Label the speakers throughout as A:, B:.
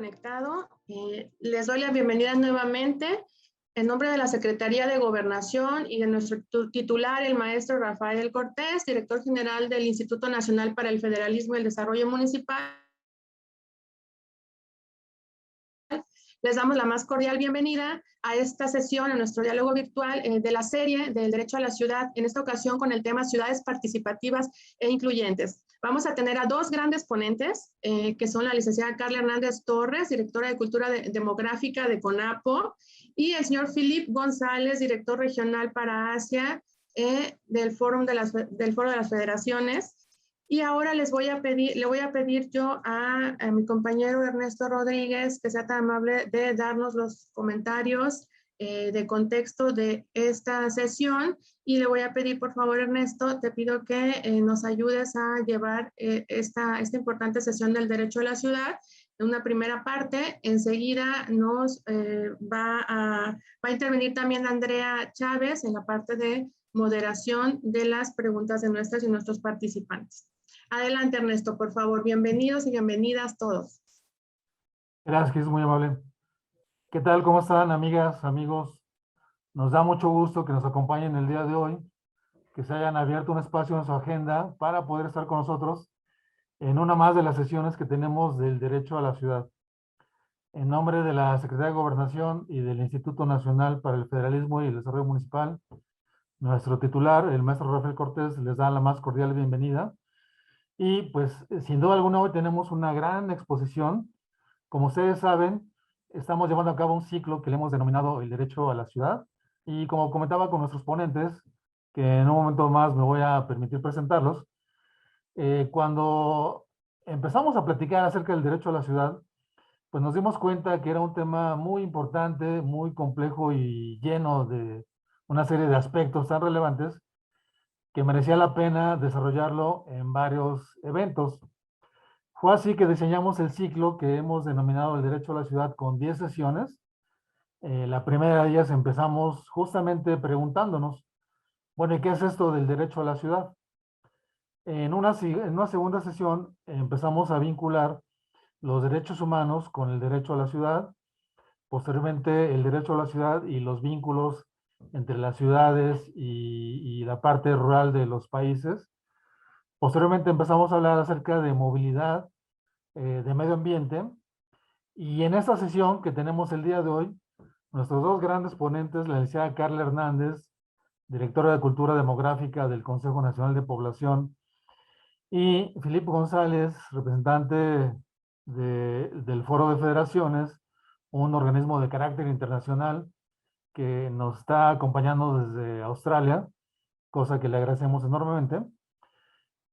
A: conectado. Les doy la bienvenida nuevamente en nombre de la Secretaría de Gobernación y de nuestro titular, el maestro Rafael Cortés, director general del Instituto Nacional para el Federalismo y el Desarrollo Municipal. Les damos la más cordial bienvenida a esta sesión, a nuestro diálogo virtual de la serie del Derecho a la Ciudad, en esta ocasión con el tema Ciudades Participativas e Incluyentes. Vamos a tener a dos grandes ponentes, que son la licenciada Carla Hernández Torres, directora de Cultura Demográfica de CONAPO, y el señor Philip González, director regional para Asia del Foro de las Federaciones. Y ahora le voy a pedir yo a mi compañero Ernesto Rodríguez que sea tan amable de darnos los comentarios de contexto de esta sesión. Y le voy a pedir, por favor, Ernesto, te pido que nos ayudes a llevar esta importante sesión del derecho a la ciudad. En una primera parte, enseguida nos va a intervenir también Andrea Chávez en la parte de moderación de las preguntas de nuestras y nuestros participantes. Adelante, Ernesto, por favor. Bienvenidos y bienvenidas todos.
B: Gracias, muy amable. ¿Qué tal? ¿Cómo están, amigas, amigos? Nos da mucho gusto que nos acompañen el día de hoy, que se hayan abierto un espacio en su agenda para poder estar con nosotros en una más de las sesiones que tenemos del derecho a la ciudad. En nombre de la Secretaría de Gobernación y del Instituto Nacional para el Federalismo y el Desarrollo Municipal, nuestro titular, el maestro Rafael Cortés, les da la más cordial bienvenida. Y pues, sin duda alguna, hoy tenemos una gran exposición. Como ustedes saben, estamos llevando a cabo un ciclo que le hemos denominado el derecho a la ciudad. Y como comentaba con nuestros ponentes, que en un momento más me voy a permitir presentarlos, cuando empezamos a platicar acerca del derecho a la ciudad, pues nos dimos cuenta que era un tema muy importante, muy complejo y lleno de una serie de aspectos tan relevantes que merecía la pena desarrollarlo en varios eventos. Fue así que diseñamos el ciclo que hemos denominado el derecho a la ciudad con 10 sesiones. La primera de ellas empezamos justamente preguntándonos, bueno, ¿y qué es esto del derecho a la ciudad? En una segunda sesión empezamos a vincular los derechos humanos con el derecho a la ciudad, posteriormente el derecho a la ciudad y los vínculos entre las ciudades y la parte rural de los países. Posteriormente empezamos a hablar acerca de movilidad, de medio ambiente, y en esta sesión que tenemos el día de hoy, nuestros dos grandes ponentes, la licenciada Carla Hernández, directora de Cultura Demográfica del Consejo Nacional de Población, y Philip González, representante del Foro de Federaciones, un organismo de carácter internacional que nos está acompañando desde Australia, cosa que le agradecemos enormemente.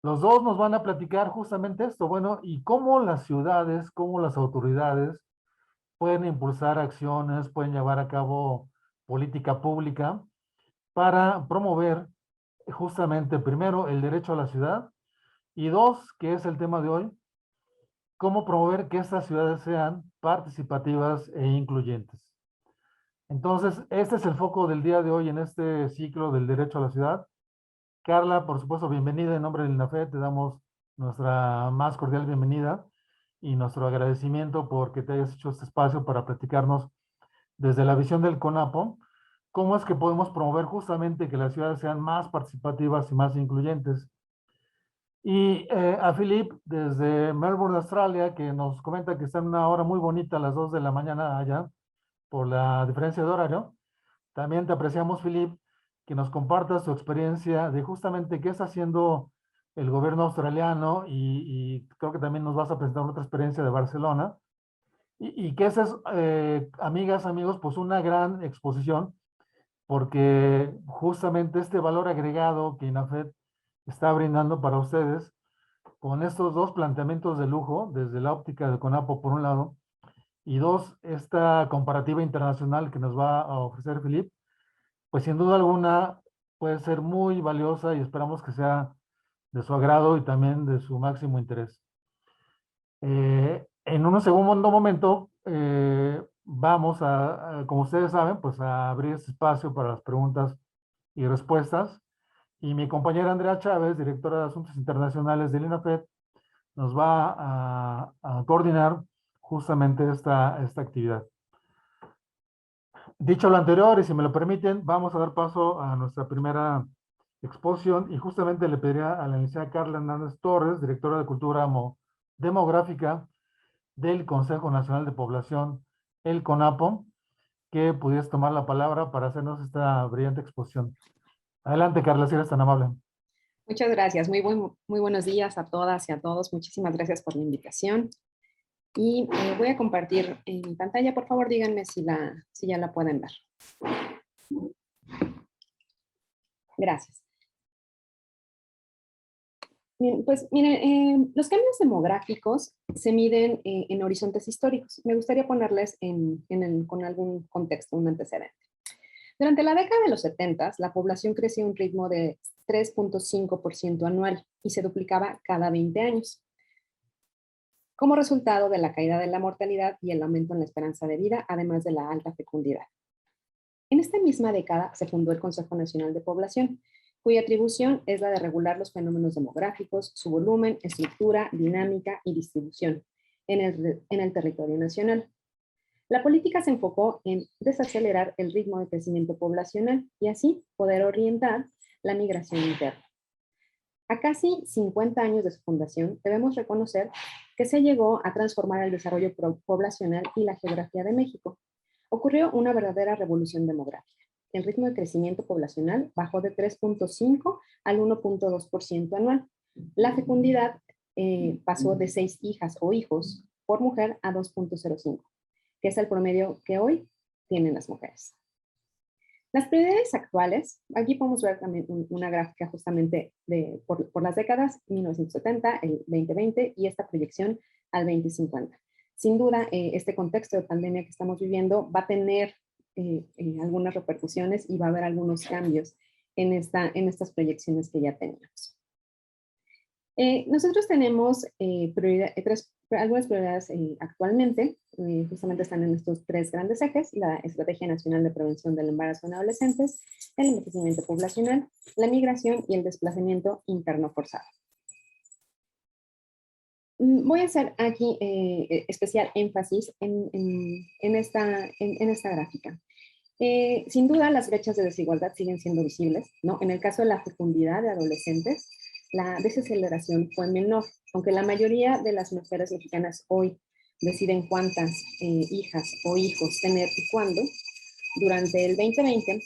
B: Los dos nos van a platicar justamente esto, bueno, y cómo las ciudades, cómo las autoridades pueden impulsar acciones, pueden llevar a cabo política pública para promover justamente, primero, el derecho a la ciudad, y dos, que es el tema de hoy, cómo promover que estas ciudades sean participativas e incluyentes. Entonces, este es el foco del día de hoy en este ciclo del derecho a la ciudad. Carla, por supuesto, bienvenida en nombre del INAFET, te damos nuestra más cordial bienvenida y nuestro agradecimiento porque te hayas hecho este espacio para platicarnos desde la visión del CONAPO, cómo es que podemos promover justamente que las ciudades sean más participativas y más incluyentes. Y a Philip, desde Melbourne, Australia, que nos comenta que está en una hora muy bonita a las 2 de la mañana allá, por la diferencia de horario. También te apreciamos, Philip, que nos compartas tu experiencia de justamente qué está haciendo el gobierno australiano y creo que también nos vas a presentar otra experiencia de Barcelona. Y que esa es, amigas, amigos, pues una gran exposición, porque justamente este valor agregado que INAFET está brindando para ustedes, con estos dos planteamientos de lujo, desde la óptica de CONAPO por un lado, y dos, esta comparativa internacional que nos va a ofrecer Philip, pues sin duda alguna puede ser muy valiosa y esperamos que sea de su agrado y también de su máximo interés. En un segundo momento vamos como ustedes saben, pues a abrir este espacio para las preguntas y respuestas. Y mi compañera Andrea Chávez, directora de Asuntos Internacionales del INAFET, nos va a coordinar justamente esta actividad. Dicho lo anterior, y si me lo permiten, vamos a dar paso a nuestra primera exposición y justamente le pediría a la licenciada Carla Hernández Torres, directora de Cultura Demográfica del Consejo Nacional de Población, el CONAPO, que pudiese tomar la palabra para hacernos esta brillante exposición. Adelante, Carla, si eres tan amable.
C: Muchas gracias. Muy buenos días a todas y a todos. Muchísimas gracias por la invitación. Y voy a compartir mi pantalla. Por favor, díganme si ya la pueden ver. Gracias. Bien, pues miren, los cambios demográficos se miden en horizontes históricos. Me gustaría ponerles con algún contexto, un antecedente. Durante la década de los 70, la población creció a un ritmo de 3.5% anual y se duplicaba cada 20 años, como resultado de la caída de la mortalidad y el aumento en la esperanza de vida, además de la alta fecundidad. En esta misma década se fundó el Consejo Nacional de Población, cuya atribución es la de regular los fenómenos demográficos, su volumen, estructura, dinámica y distribución en el territorio nacional. La política se enfocó en desacelerar el ritmo de crecimiento poblacional y así poder orientar la migración interna. A casi 50 años de su fundación, debemos reconocer que se llegó a transformar el desarrollo poblacional y la geografía de México. Ocurrió una verdadera revolución demográfica. El ritmo de crecimiento poblacional bajó de 3.5 al 1.2% anual. La fecundidad pasó de 6 hijas o hijos por mujer a 2.05, que es el promedio que hoy tienen las mujeres. Las prioridades actuales, aquí podemos ver también una gráfica justamente por las décadas 1970, el 2020 y esta proyección al 2050. Sin duda, este contexto de pandemia que estamos viviendo va a tener algunas repercusiones y va a haber algunos cambios en estas proyecciones que ya teníamos. Nosotros tenemos algunas prioridades actualmente, justamente están en estos 3 grandes ejes: la Estrategia Nacional de Prevención del Embarazo en Adolescentes, el envejecimiento poblacional, la migración y el desplazamiento interno forzado. Voy a hacer aquí especial énfasis en esta gráfica. Sin duda, las brechas de desigualdad siguen siendo visibles, ¿no? En el caso de la fecundidad de adolescentes, la desaceleración fue menor, aunque la mayoría de las mujeres mexicanas hoy deciden cuántas hijas o hijos tener y cuándo. Durante el 2020,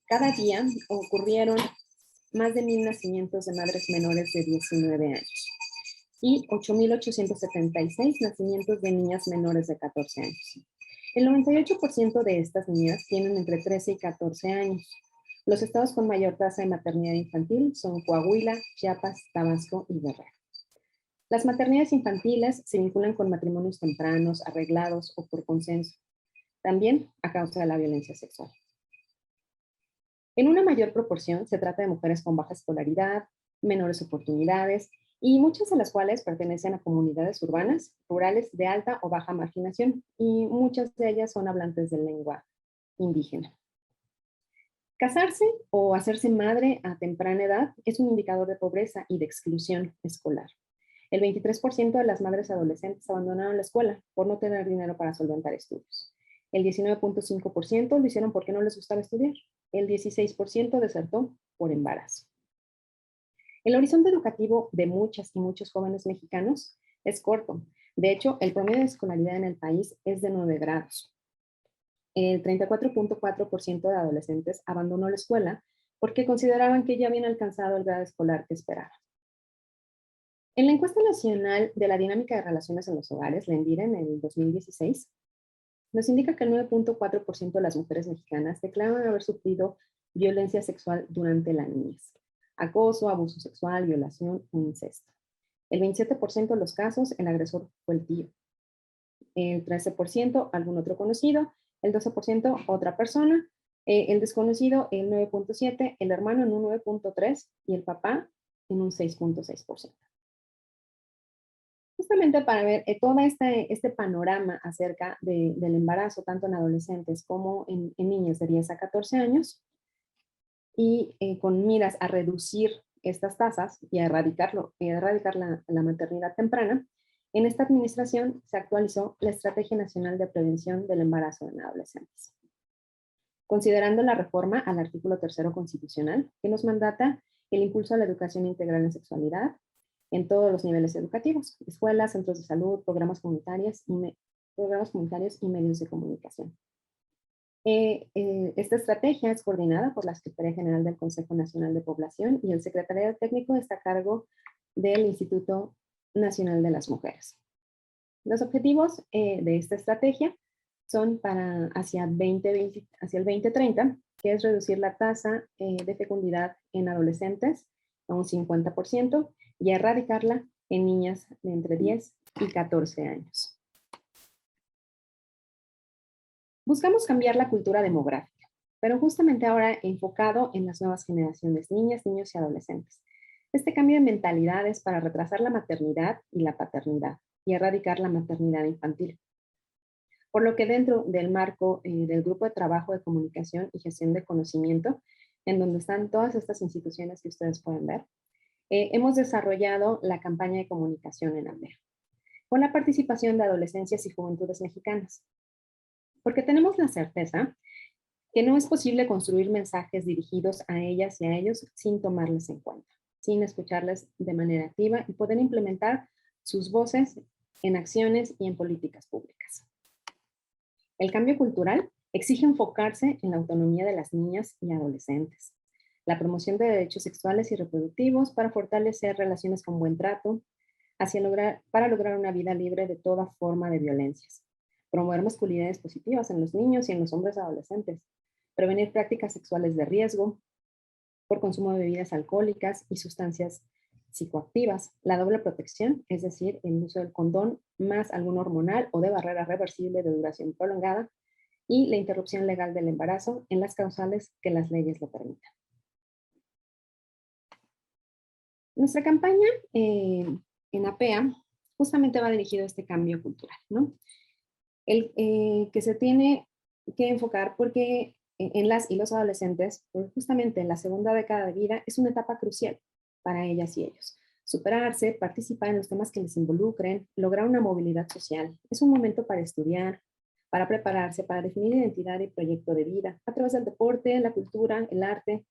C: cada día ocurrieron más de 1,000 nacimientos de madres menores de 19 años y 8,876 nacimientos de niñas menores de 14 años. El 98% de estas niñas tienen entre 13 y 14 años. Los estados con mayor tasa de maternidad infantil son Coahuila, Chiapas, Tabasco y Guerrero. Las maternidades infantiles se vinculan con matrimonios tempranos, arreglados o por consenso, también a causa de la violencia sexual. En una mayor proporción se trata de mujeres con baja escolaridad, menores oportunidades y muchas de las cuales pertenecen a comunidades urbanas, rurales de alta o baja marginación, y muchas de ellas son hablantes de lengua indígena. Casarse o hacerse madre a temprana edad es un indicador de pobreza y de exclusión escolar. El 23% de las madres adolescentes abandonaron la escuela por no tener dinero para solventar estudios. El 19.5% lo hicieron porque no les gustaba estudiar. El 16% desertó por embarazo. El horizonte educativo de muchas y muchos jóvenes mexicanos es corto. De hecho, el promedio de escolaridad en el país es de 9 grados. El 34.4% de adolescentes abandonó la escuela porque consideraban que ya habían alcanzado el grado escolar que esperaban. En la encuesta nacional de la dinámica de relaciones en los hogares, la ENDIRE, en el 2016, nos indica que el 9.4% de las mujeres mexicanas declaran haber sufrido violencia sexual durante la niñez: acoso, abuso sexual, violación o incesto. El 27% de los casos, el agresor fue el tío. El 13% algún otro conocido, el 12% otra persona, el desconocido el 9.7%, el hermano en un 9.3% y el papá en un 6.6%. Justamente para ver todo este panorama acerca del embarazo, tanto en adolescentes como en niñas de 10 a 14 años, y con miras a reducir estas tasas y a erradicar la maternidad temprana, En esta administración se actualizó la Estrategia Nacional de Prevención del Embarazo en Adolescentes, considerando la reforma al artículo 3º constitucional, que nos mandata el impulso a la educación integral en sexualidad en todos los niveles educativos, escuelas, centros de salud, programas comunitarios y medios de comunicación. Esta estrategia es coordinada por la Secretaría General del Consejo Nacional de Población y el Secretariado Técnico está a cargo del Instituto Nacional de las Mujeres. Los objetivos de esta estrategia son hacia el 2030, que es reducir la tasa de fecundidad en adolescentes a un 50% y erradicarla en niñas de entre 10 y 14 años. Buscamos cambiar la cultura demográfica, pero justamente ahora enfocado en las nuevas generaciones, niñas, niños y adolescentes. Este cambio de mentalidades para retrasar la maternidad y la paternidad y erradicar la maternidad infantil. Por lo que dentro del marco del Grupo de Trabajo de Comunicación y Gestión de Conocimiento, en donde están todas estas instituciones que ustedes pueden ver, hemos desarrollado la campaña de comunicación en APEA, con la participación de adolescencias y juventudes mexicanas. Porque tenemos la certeza que no es posible construir mensajes dirigidos a ellas y a ellos sin tomarles en cuenta, sin escucharles de manera activa y poder implementar sus voces en acciones y en políticas públicas. El cambio cultural exige enfocarse en la autonomía de las niñas y adolescentes, la promoción de derechos sexuales y reproductivos para fortalecer relaciones con buen trato, para lograr una vida libre de toda forma de violencias, promover masculinidades positivas en los niños y en los hombres adolescentes, prevenir prácticas sexuales de riesgo por consumo de bebidas alcohólicas y sustancias psicoactivas, la doble protección, es decir, el uso del condón más algún hormonal o de barrera reversible de duración prolongada, y la interrupción legal del embarazo en las causales que las leyes lo permitan. Nuestra campaña en APEA justamente va dirigido a este cambio cultural, ¿no? Que se tiene que enfocar porque en las y los adolescentes, pues justamente en la segunda década de vida es una etapa crucial para ellas y ellos. Superarse, participar en los temas que les involucren, lograr una movilidad social. Es un momento para estudiar, para prepararse, para definir identidad y proyecto de vida a través del deporte, la cultura, el arte.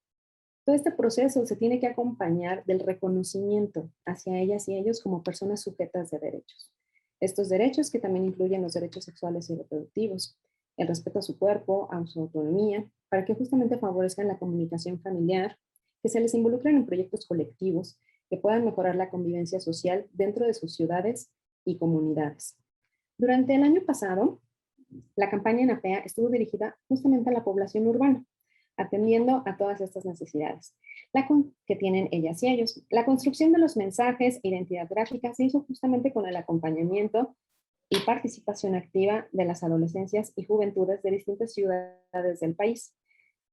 C: Todo este proceso se tiene que acompañar del reconocimiento hacia ellas y ellos como personas sujetas de derechos. Estos derechos que también incluyen los derechos sexuales y reproductivos, el respeto a su cuerpo, a su autonomía, para que justamente favorezcan la comunicación familiar, que se les involucren en proyectos colectivos que puedan mejorar la convivencia social dentro de sus ciudades y comunidades. Durante el año pasado, la campaña en APEA estuvo dirigida justamente a la población urbana, atendiendo a todas estas necesidades que tienen ellas y ellos. La construcción de los mensajes e identidad gráfica se hizo justamente con el acompañamiento y participación activa de las adolescencias y juventudes de distintas ciudades del país.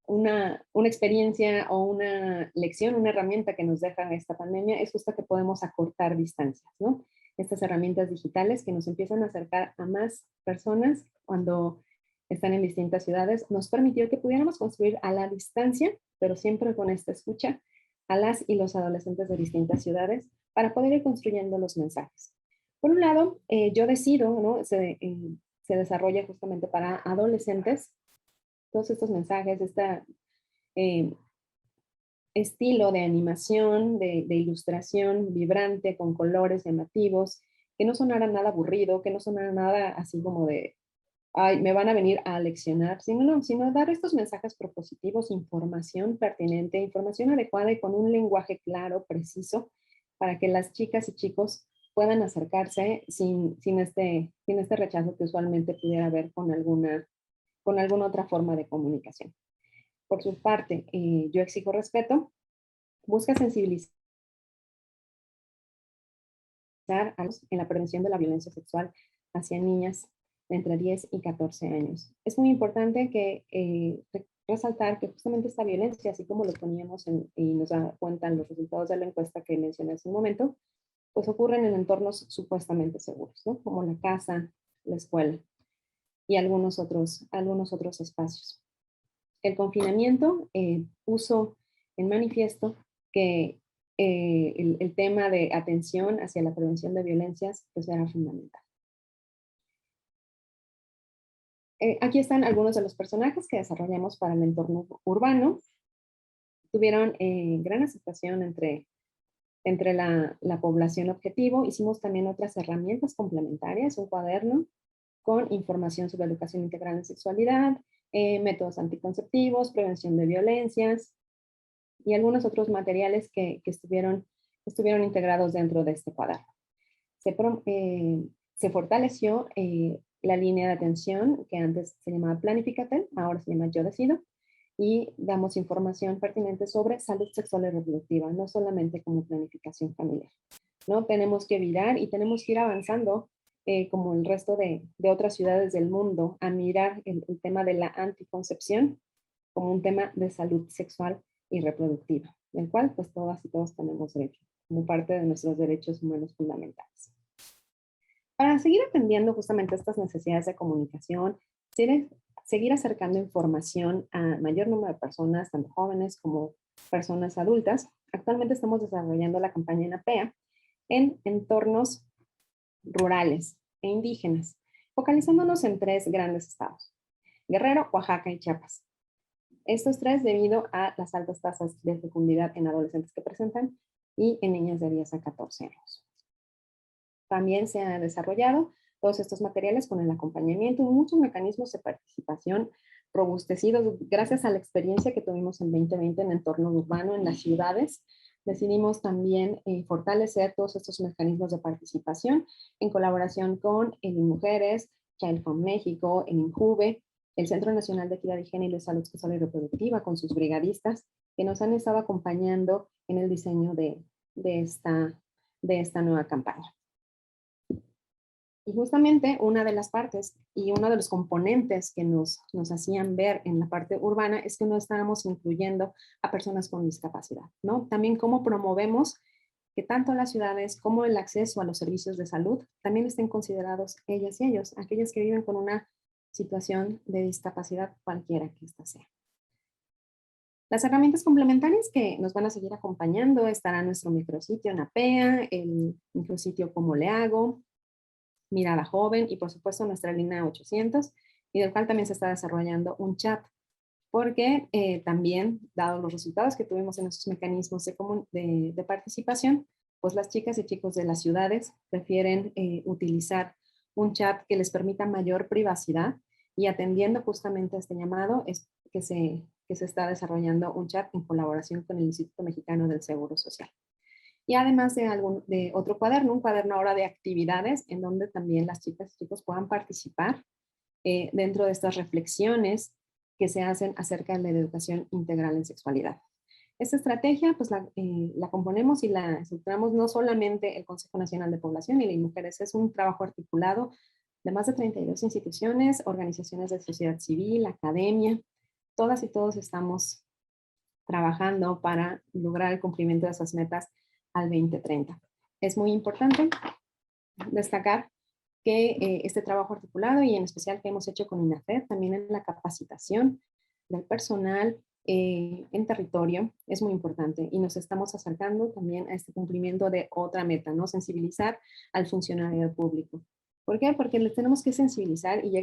C: Una experiencia o una lección, una herramienta que nos deja esta pandemia es justo que podemos acortar distancias, ¿no? Estas herramientas digitales que nos empiezan a acercar a más personas cuando están en distintas ciudades, nos permitió que pudiéramos construir a la distancia, pero siempre con esta escucha, a las y los adolescentes de distintas ciudades para poder ir construyendo los mensajes. Por un lado, yo decido, ¿no? Se desarrolla justamente para adolescentes todos estos mensajes, este estilo de animación, de ilustración vibrante, con colores llamativos, que no sonara nada aburrido, que no sonara nada así como de, ay, me van a venir a leccionar, sino dar estos mensajes propositivos, información pertinente, información adecuada y con un lenguaje claro, preciso, para que las chicas y chicos puedan acercarse sin este rechazo que usualmente pudiera haber con alguna otra forma de comunicación. Por su parte, yo exijo respeto, busca sensibilizar en la prevención de la violencia sexual hacia niñas de entre 10 y 14 años. Es muy importante que resaltar que justamente esta violencia, así como lo poníamos y nos da cuenta los resultados de la encuesta que mencioné hace un momento, pues ocurren en entornos supuestamente seguros, ¿no? Como la casa, la escuela y algunos otros espacios. El confinamiento puso en manifiesto que el tema de atención hacia la prevención de violencias pues era fundamental. Aquí están algunos de los personajes que desarrollamos para el entorno urbano. Tuvieron gran aceptación entre la población objetivo. Hicimos también otras herramientas complementarias, un cuaderno con información sobre educación integral en sexualidad, métodos anticonceptivos, prevención de violencias y algunos otros materiales que estuvieron integrados dentro de este cuaderno. Se fortaleció la línea de atención que antes se llamaba Planificatel, ahora se llama Yo Decido, y damos información pertinente sobre salud sexual y reproductiva, no solamente como planificación familiar, ¿no? Tenemos que virar y tenemos que ir avanzando como el resto de otras ciudades del mundo, a mirar el tema de la anticoncepción como un tema de salud sexual y reproductiva, del cual pues todas y todos tenemos derecho, como parte de nuestros derechos humanos fundamentales. Para seguir atendiendo justamente estas necesidades de comunicación, seguir acercando información a mayor número de personas, tanto jóvenes como personas adultas, actualmente estamos desarrollando la campaña en APEA en entornos rurales e indígenas, focalizándonos en 3 grandes estados: Guerrero, Oaxaca y Chiapas. Estos 3 debido a las altas tasas de fecundidad en adolescentes que presentan y en niñas de 10 a 14 años. También se han desarrollado todos estos materiales con el acompañamiento y muchos mecanismos de participación robustecidos gracias a la experiencia que tuvimos en 2020 en el entorno urbano, en las ciudades. Decidimos también fortalecer todos estos mecanismos de participación en colaboración con Mujeres, Child Fund México, el INJUVE, el Centro Nacional de Equidad de Género y Salud Sexual y Reproductiva, con sus brigadistas que nos han estado acompañando en el diseño de esta nueva campaña. Y justamente una de las partes y uno de los componentes que nos hacían ver en la parte urbana es que no estábamos incluyendo a personas con discapacidad, ¿no? También cómo promovemos que tanto las ciudades como el acceso a los servicios de salud también estén considerados ellas y ellos, aquellas que viven con una situación de discapacidad cualquiera que ésta sea. Las herramientas complementarias que nos van a seguir acompañando estará nuestro micrositio en APEA, el micrositio Cómo le hago, Mirada Joven y por supuesto nuestra línea 800, y del cual también se está desarrollando un chat, porque también, dado los resultados que tuvimos en estos mecanismos de participación, pues las chicas y chicos de las ciudades prefieren utilizar un chat que les permita mayor privacidad, y atendiendo justamente a este llamado es que se está desarrollando un chat en colaboración con el Instituto Mexicano del Seguro Social. Y además de otro cuaderno, un cuaderno ahora de actividades en donde también las chicas y chicos puedan participar dentro de estas reflexiones que se hacen acerca de la educación integral en sexualidad. Esta estrategia pues la componemos y la estructuramos no solamente el Consejo Nacional de Población y las Mujeres, es un trabajo articulado de más de 32 instituciones, organizaciones de sociedad civil, academia, todas y todos estamos trabajando para lograr el cumplimiento de esas metas al 2030. Es muy importante destacar que este trabajo articulado y en especial que hemos hecho con INAFED, también en la capacitación del personal en territorio, es muy importante y nos estamos acercando también a este cumplimiento de otra meta, ¿no? Sensibilizar al funcionario público. ¿Por qué? Porque les tenemos que sensibilizar y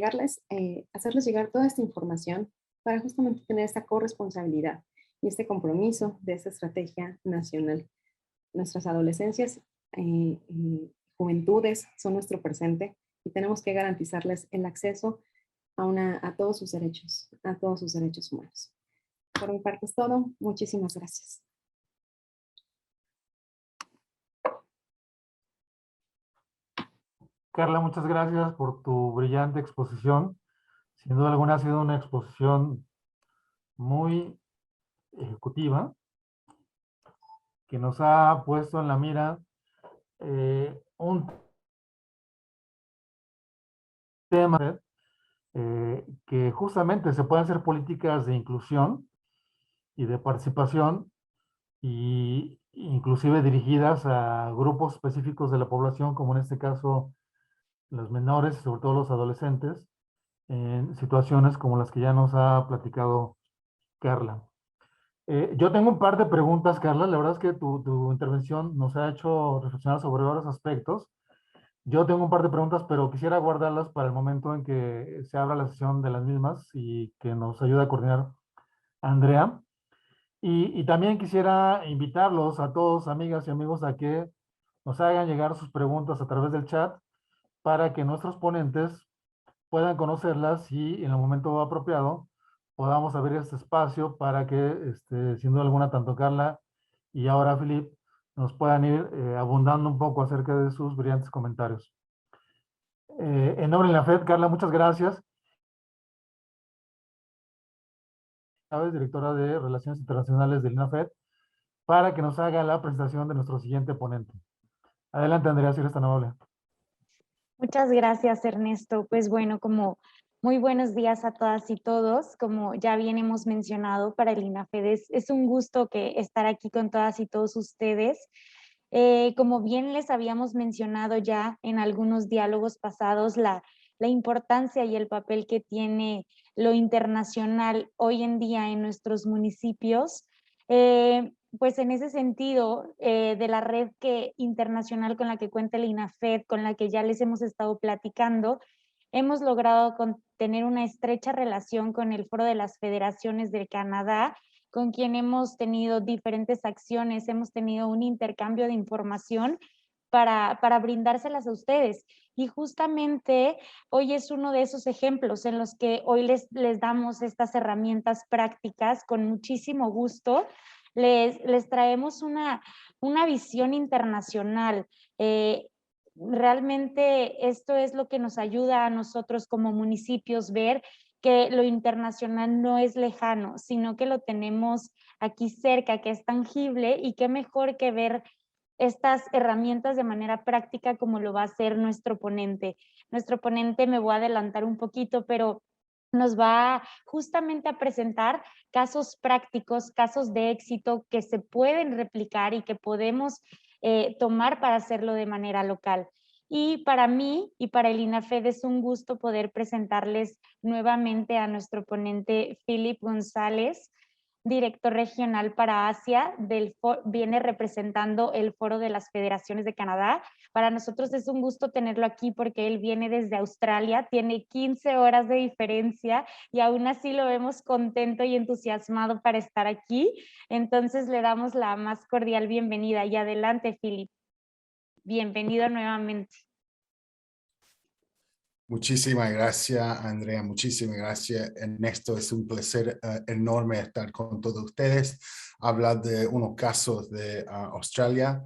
C: hacerles llegar toda esta información para justamente tener esta corresponsabilidad y este compromiso de esta estrategia nacional. Nuestras adolescencias, juventudes son nuestro presente y tenemos que garantizarles el acceso a todos sus derechos humanos. Por mi parte es todo. Muchísimas gracias.
B: Carla, muchas gracias por tu brillante exposición. Sin duda alguna ha sido una exposición muy ejecutiva que nos ha puesto en la mira un tema que justamente se pueden hacer políticas de inclusión y de participación y inclusive dirigidas a grupos específicos de la población, como en este caso los menores, sobre todo los adolescentes, en situaciones como las que ya nos ha platicado Carla. Yo tengo un par de preguntas, Carla. La verdad es que tu intervención nos ha hecho reflexionar sobre varios aspectos. Yo tengo un par de preguntas, pero quisiera guardarlas para el momento en que se abra la sesión de las mismas y que nos ayude a coordinar Andrea. Y también quisiera invitarlos a todos, amigas y amigos, a que nos hagan llegar sus preguntas a través del chat para que nuestros ponentes puedan conocerlas y en el momento apropiado podamos abrir este espacio para que, sin duda alguna, tanto Carla y ahora Philip nos puedan ir abundando un poco acerca de sus brillantes comentarios. En nombre de la FED, Carla, muchas gracias. Chávez, directora de Relaciones Internacionales del INAFED, para que nos haga la presentación de nuestro siguiente ponente. Adelante, Andrea, si eres tan amable.
D: Muchas gracias, Ernesto. Pues bueno, como muy buenos días a todas y todos. Como ya bien hemos mencionado, para el INAFED es un gusto estar aquí con todas y todos ustedes. Como bien les habíamos mencionado ya en algunos diálogos pasados, la importancia y el papel que tiene lo internacional hoy en día en nuestros municipios. Pues en ese sentido, de la red internacional con la que cuenta el INAFED, con la que ya les hemos estado platicando, hemos logrado tener una estrecha relación con el Foro de las Federaciones del Canadá, con quien hemos tenido diferentes acciones, hemos tenido un intercambio de información para brindárselas a ustedes. Y justamente hoy es uno de esos ejemplos en los que hoy les damos estas herramientas prácticas con muchísimo gusto. Les traemos una visión internacional. Realmente esto es lo que nos ayuda a nosotros como municipios ver que lo internacional no es lejano, sino que lo tenemos aquí cerca, que es tangible, y qué mejor que ver estas herramientas de manera práctica como lo va a hacer nuestro ponente. Nuestro ponente, me voy a adelantar un poquito, pero nos va justamente a presentar casos prácticos, casos de éxito que se pueden replicar y que podemos tomar para hacerlo de manera local. Y para mí y para el INAFED es un gusto poder presentarles nuevamente a nuestro ponente Philip González, director regional para Asia, viene representando el Foro de las Federaciones de Canadá. Para nosotros es un gusto tenerlo aquí porque él viene desde Australia, tiene 15 horas de diferencia y aún así lo vemos contento y entusiasmado para estar aquí. Entonces le damos la más cordial bienvenida. Y adelante, Philip. Bienvenido nuevamente.
E: Muchísimas gracias, Andrea. Muchísimas gracias, Ernesto. Es un placer enorme estar con todos ustedes. Hablar de unos casos de Australia,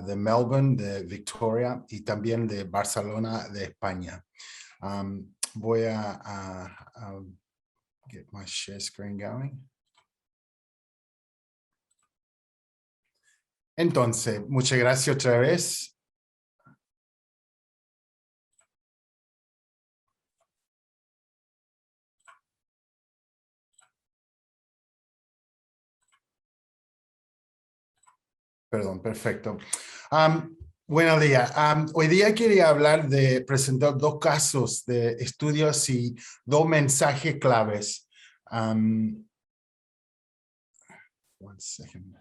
E: de Melbourne, de Victoria y también de Barcelona, de España. Voy a get my share screen going. Entonces, muchas gracias otra vez. Perdón, perfecto. Buenos días. Hoy día quería presentar dos casos de estudios y dos mensajes claves. One second.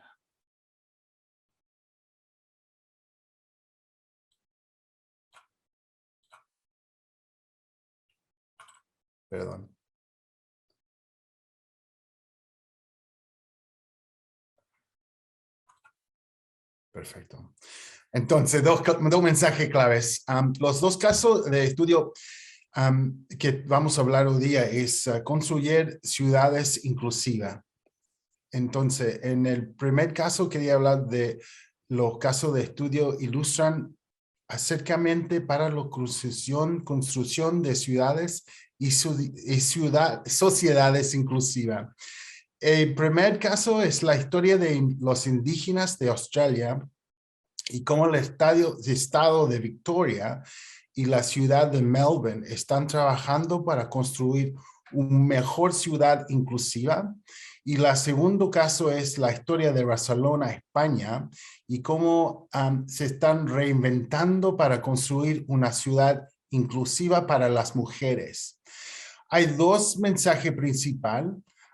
E: Perdón. Perfecto. Entonces, dos mensajes claves. Los dos casos de estudio que vamos a hablar hoy día es construir ciudades inclusivas. Entonces, en el primer caso quería hablar de los casos de estudio ilustran acercamente para la construcción de ciudades y sociedades inclusivas. El primer caso es la historia de los indígenas de Australia y cómo el estado de Victoria y la ciudad de Melbourne están trabajando para construir una mejor ciudad inclusiva. Y el segundo caso es la historia de Barcelona, España, y cómo se están reinventando para construir una ciudad inclusiva para las mujeres. Hay dos mensajes principales.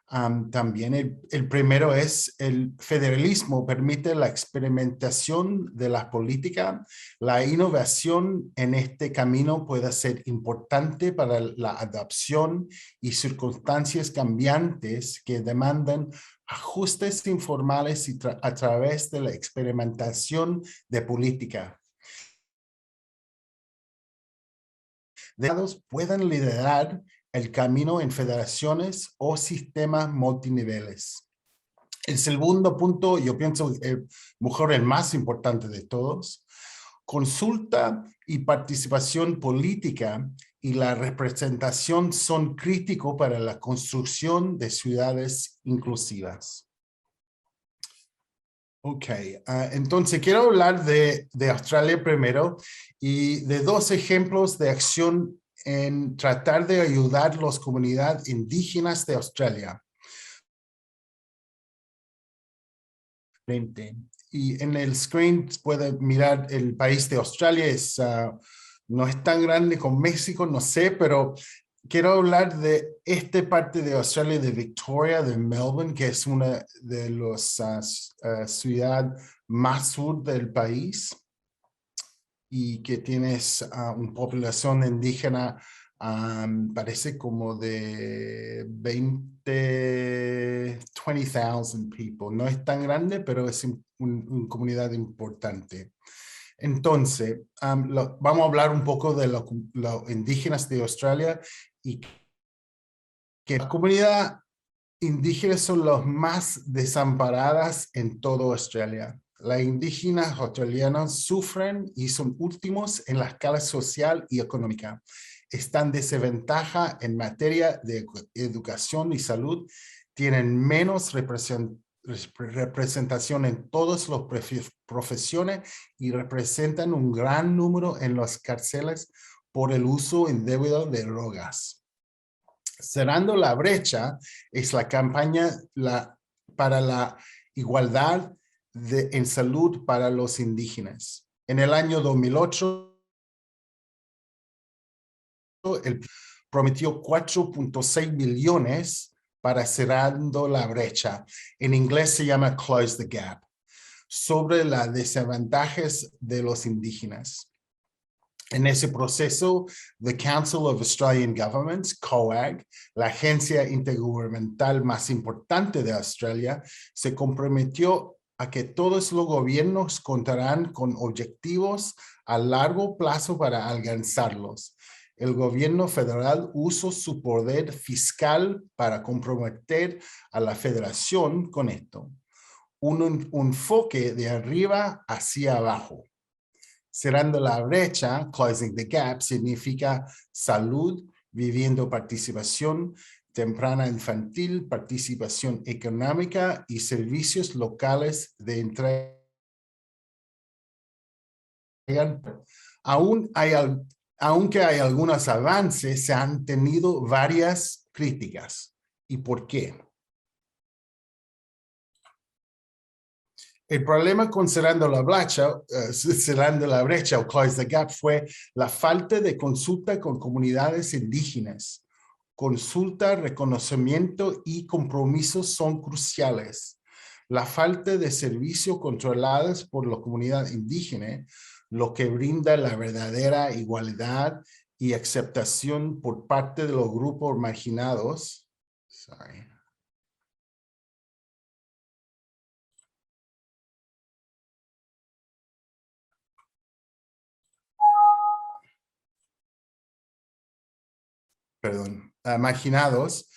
E: También el primero es el federalismo permite la experimentación de la política. La innovación en este camino puede ser importante para la adaptación y circunstancias cambiantes que demandan ajustes informales a través de la experimentación de política. Estados puedan liderar el camino en federaciones o sistemas multiniveles. El segundo punto, yo pienso, mejor el más importante de todos, consulta y participación política y la representación son críticos para la construcción de ciudades inclusivas. Ok, entonces quiero hablar de Australia primero y de dos ejemplos de acción en tratar de ayudar a las comunidades indígenas de Australia. Y en el screen puede mirar el país de Australia, no es tan grande como México, no sé, pero quiero hablar de esta parte de Australia, de Victoria, de Melbourne, que es una de las ciudades más sur del país y que tienes una población indígena, parece como de 20,000 people. No es tan grande, pero es una comunidad importante. Entonces, vamos a hablar un poco de los indígenas de Australia y que la comunidad indígena son los más desamparadas en toda Australia. Las indígenas australianas sufren y son últimos en la escala social y económica. Están en desventaja en materia de educación y salud. Tienen menos representación en todas las profesiones y representan un gran número en las cárceles por el uso indebido de drogas. Cerrando la brecha es la campaña para la igualdad en salud para los indígenas. En el año 2008, prometió 4.6 billones para cerrando la brecha. En inglés se llama Close the Gap, sobre las desventajas de los indígenas. En ese proceso, the Council of Australian Governments, COAG, la agencia intergubernamental más importante de Australia, se comprometió a que todos los gobiernos contarán con objetivos a largo plazo para alcanzarlos. El gobierno federal usó su poder fiscal para comprometer a la federación con esto. Un enfoque de arriba hacia abajo. Cerrando la brecha, closing the gap, significa salud, vivienda, participación temprana infantil, participación económica y servicios locales de entrega. Aunque hay algunos avances, se han tenido varias críticas. ¿Y por qué? El problema con cerrando la brecha o close the gap fue la falta de consulta con comunidades indígenas. Consulta, reconocimiento y compromisos son cruciales. La falta de servicios controlados por la comunidad indígena, lo que brinda la verdadera igualdad y aceptación por parte de los grupos marginados. Marginados,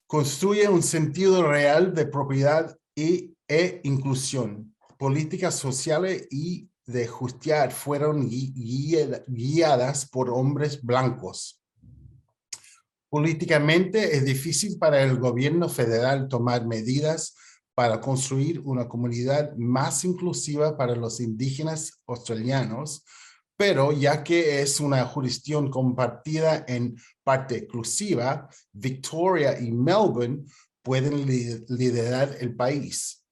E: construye un sentido real de propiedad e inclusión. Políticas sociales y de justicia fueron guiadas por hombres blancos. Políticamente es difícil para el gobierno federal tomar medidas para construir una comunidad más inclusiva para los indígenas australianos, pero ya que es una jurisdicción compartida en parte exclusiva, Victoria y Melbourne pueden liderar el país.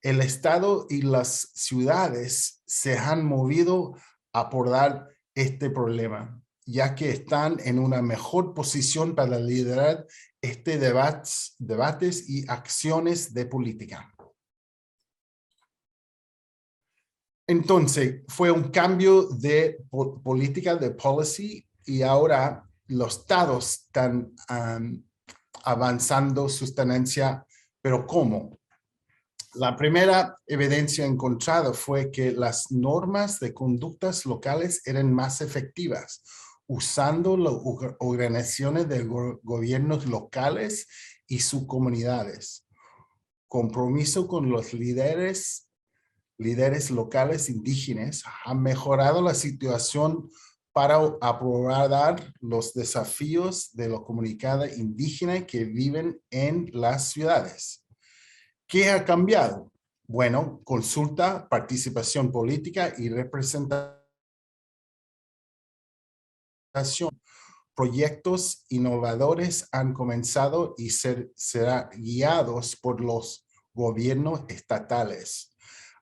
E: El Estado y las ciudades se han movido a abordar este problema, ya que están en una mejor posición para liderar debates y acciones de política. Entonces, fue un cambio de política, de policy, y ahora los estados están avanzando su tenencia, pero ¿cómo? La primera evidencia encontrada fue que las normas de conductas locales eran más efectivas, usando las organizaciones de gobiernos locales y sus comunidades. Compromiso con los líderes locales indígenas han mejorado la situación para abordar los desafíos de la comunidad indígena que viven en las ciudades. ¿Qué ha cambiado? Bueno, consulta, participación política y representación. Proyectos innovadores han comenzado y serán guiados por los gobiernos estatales.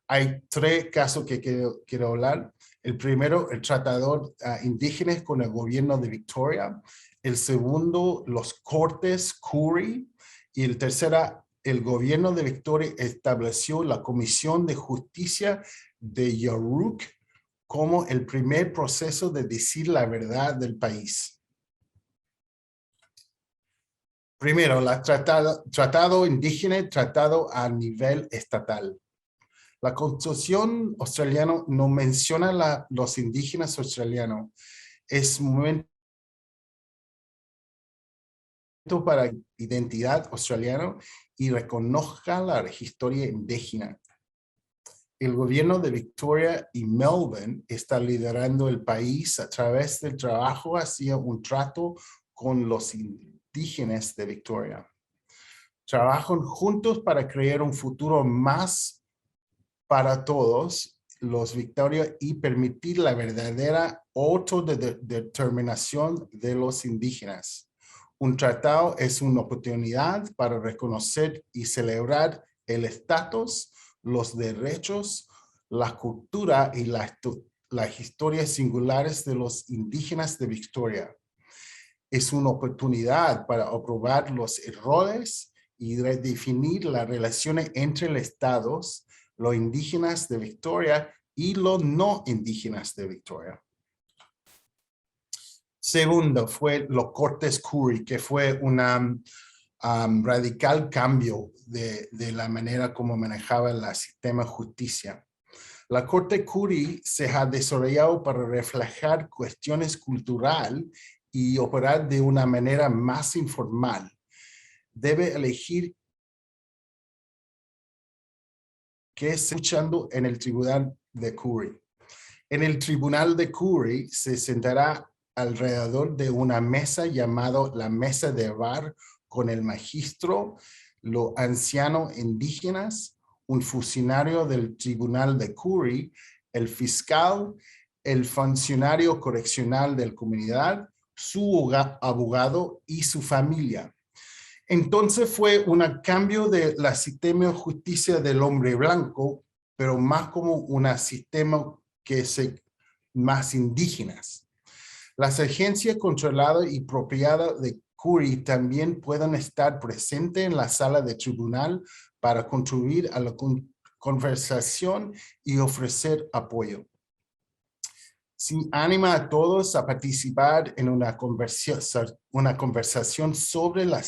E: Hay 3 casos que quiero hablar. El primero, el tratador indígenas con el gobierno de Victoria. El segundo, los cortes Curry. Y el tercero, el gobierno de Victoria estableció la Comisión de Justicia de Yurok como el primer proceso de decir la verdad del país. Primero, el tratado indígena tratado a nivel estatal. La Constitución australiana no menciona los indígenas australianos. Es un momento para identidad australiana y reconozca la historia indígena. El gobierno de Victoria y Melbourne está liderando el país a través del trabajo hacia un trato con los indígenas de Victoria. Trabajan juntos para crear un futuro más para todos los Victoria y permitir la verdadera autodeterminación de los indígenas. Un tratado es una oportunidad para reconocer y celebrar el estatus, los derechos, la cultura y las historias singulares de los indígenas de Victoria. Es una oportunidad para aprobar los errores y redefinir las relaciones entre los estados, los indígenas de Victoria y los no indígenas de Victoria. Segundo fue los cortes Curry, que fue una radical cambio de la manera como manejaba el sistema de justicia. La Corte Curry se ha desarrollado para reflejar cuestiones culturales y operar de una manera más informal. Debe elegir qué está escuchando en el tribunal de Curry. En el tribunal de Curry se sentará alrededor de una mesa llamada la mesa de bar con el magistro, los ancianos indígenas, un funcionario del tribunal de Curry, el fiscal, el funcionario correccional de la comunidad, su abogado y su familia. Entonces fue un cambio de la sistema de justicia del hombre blanco, pero más como un sistema que se más indígenas. Las agencias controladas y propiedades de Curry también pueden estar presentes en la sala de tribunal para contribuir a la conversación y ofrecer apoyo. Se anima a todos a participar en una conversación sobre la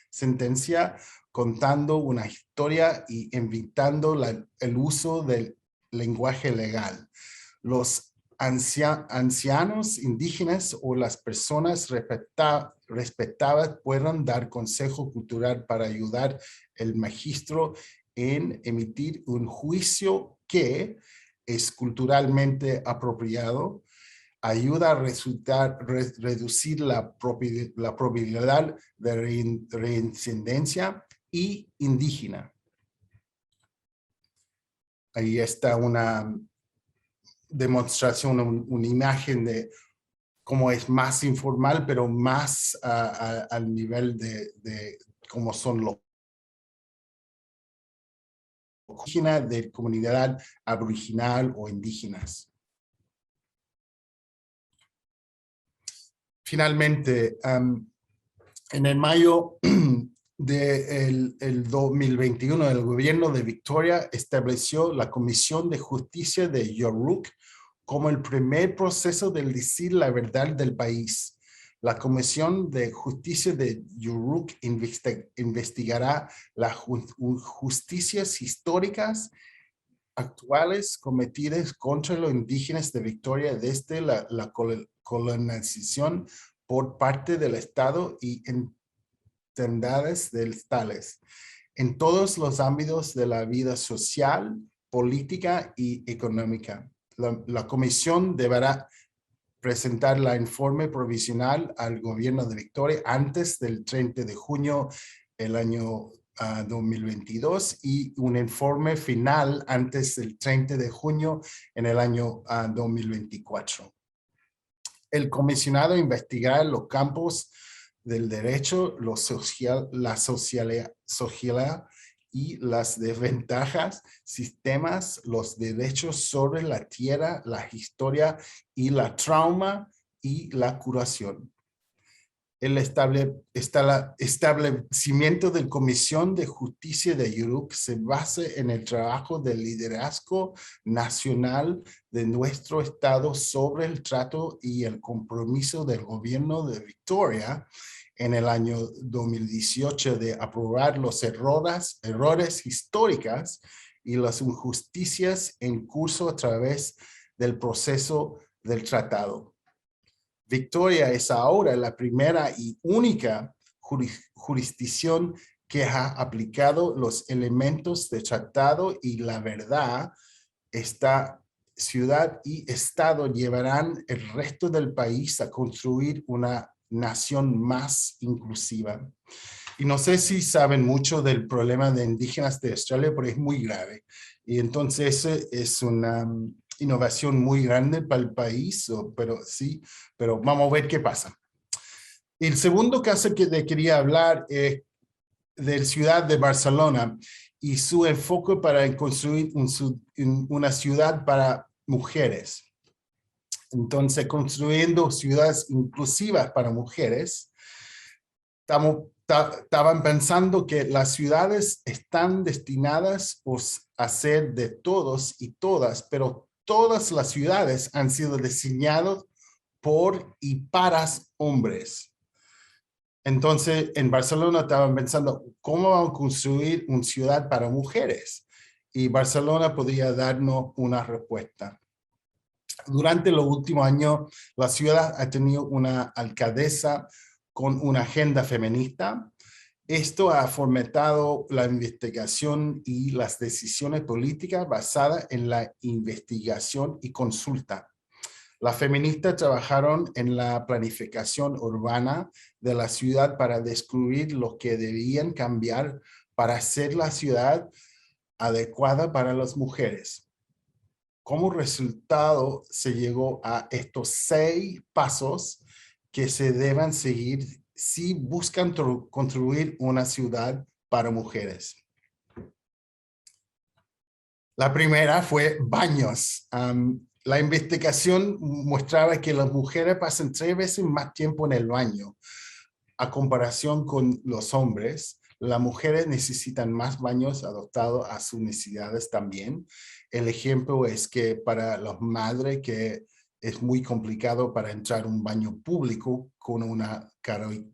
E: sentencia, contando una historia y invitando el uso del lenguaje legal. Los ancianos indígenas o las personas respetadas puedan dar consejo cultural para ayudar al magistro en emitir un juicio que es culturalmente apropiado, ayuda a reducir la probabilidad de reincidencia y indígena. Ahí está una demostración, una imagen de cómo es más informal, pero más al nivel de cómo son los indígenas de comunidad aboriginal o indígenas. Finalmente, En el mayo del 2021, el gobierno de Victoria estableció la Comisión de Justicia de Yuruk como el primer proceso de decir la verdad del país. La Comisión de Justicia de Yuruk investigará las justicias históricas actuales cometidas contra los indígenas de Victoria desde la colonización por parte del Estado y entidades estatales en todos los ámbitos de la vida social, política y económica. La comisión deberá presentar el informe provisional al gobierno de Victoria antes del 30 de junio del año 2022 y un informe final antes del 30 de junio en el año 2024. El comisionado investigará los campos del derecho, la socialidad y las desventajas, sistemas, los derechos sobre la tierra, la historia y la trauma y la curación. El establecimiento de la Comisión de Justicia de Yuruk se basa en el trabajo del liderazgo nacional de nuestro Estado sobre el trato y el compromiso del gobierno de Victoria en el año 2018 de aprobar los errores históricos y las injusticias en curso a través del proceso del tratado. Victoria es ahora la primera y única jurisdicción que ha aplicado los elementos del tratado y la verdad. Esta ciudad y estado llevarán el resto del país a construir una nación más inclusiva. Y no sé si saben mucho del problema de indígenas de Australia, pero es muy grave. Y entonces es una innovación muy grande para el país, pero vamos a ver qué pasa. El segundo caso que quería hablar es de la ciudad de Barcelona y su enfoque para construir una ciudad para mujeres. Entonces, construyendo ciudades inclusivas para mujeres, estaban pensando que las ciudades están destinadas a ser de todos y todas, pero todas las ciudades han sido diseñadas por y para hombres. Entonces, en Barcelona estaban pensando, ¿cómo vamos a construir una ciudad para mujeres? Y Barcelona podría darnos una respuesta. Durante los últimos años, la ciudad ha tenido una alcaldesa con una agenda feminista. Esto ha fomentado la investigación y las decisiones políticas basadas en la investigación y consulta. Las feministas trabajaron en la planificación urbana de la ciudad para descubrir lo que debían cambiar para hacer la ciudad adecuada para las mujeres. Como resultado, se llegó a estos 6 pasos que se deben seguir si buscan construir una ciudad para mujeres. La primera fue baños. La investigación mostraba que las mujeres pasan 3 veces más tiempo en el baño. A comparación con los hombres, las mujeres necesitan más baños adaptados a sus necesidades también. El ejemplo es que para las madres que es muy complicado para entrar a un baño público con una carriola,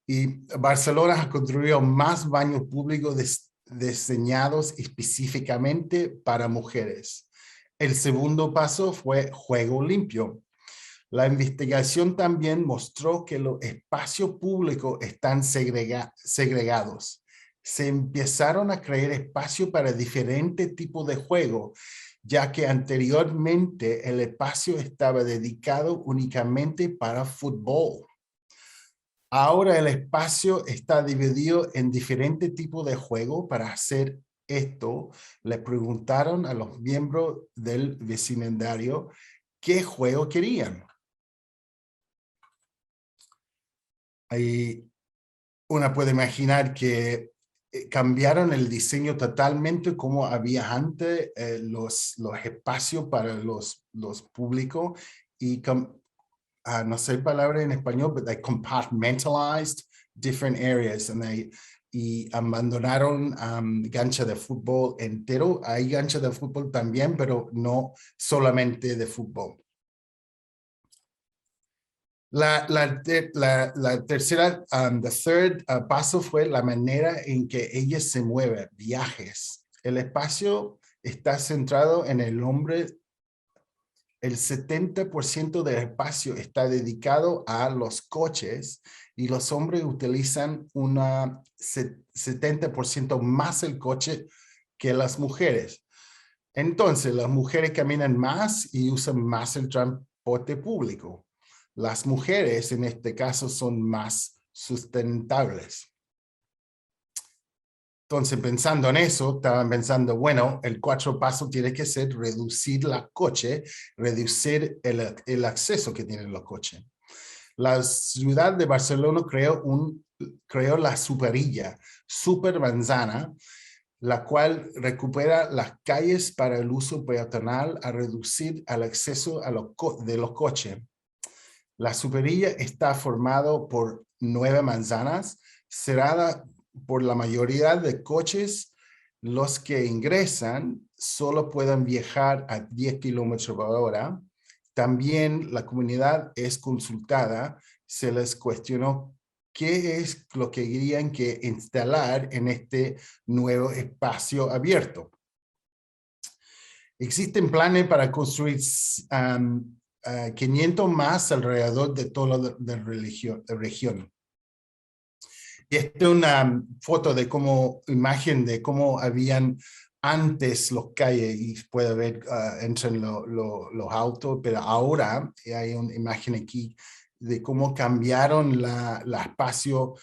E: y Barcelona ha construido más baños públicos diseñados específicamente para mujeres. El segundo paso fue juego limpio. La investigación también mostró que los espacios públicos están segregados. Se empezaron a crear espacios para diferentes tipos de juego, ya que anteriormente el espacio estaba dedicado únicamente para fútbol. Ahora el espacio está dividido en diferentes tipos de juego. Para hacer esto, le preguntaron a los miembros del vecindario qué juego querían. Ahí uno puede imaginar que cambiaron el diseño totalmente como había antes, los espacios para los públicos, y no sé palabra en español, but they compartmentalized different areas y abandonaron cancha de fútbol entero. Hay cancha de fútbol también, pero no solamente de fútbol. La tercera, the third paso fue la manera en que ella se mueve, viajes. El espacio está centrado en el hombre. El 70% del espacio está dedicado a los coches y los hombres utilizan 70% más el coche que las mujeres. Entonces, las mujeres caminan más y usan más el transporte público. Las mujeres, en este caso, son más sustentables. Entonces, pensando en eso, estaban pensando, bueno, el 4 paso tiene que ser reducir la coche, reducir el acceso que tienen los coches. La ciudad de Barcelona creó la supermanzana, la cual recupera las calles para el uso peatonal a reducir el acceso de los coches. La superilla está formado por 9 manzanas, cerrada por la mayoría de coches. Los que ingresan solo pueden viajar a 10 kilómetros por hora. También la comunidad es consultada. Se les cuestionó qué es lo que querían que instalar en este nuevo espacio abierto. Existen planes para construir 500 más alrededor de toda la región. Y esta es una foto de imagen de cómo habían antes los calles y puede ver entran los autos, pero ahora hay una imagen aquí de cómo cambiaron la espacio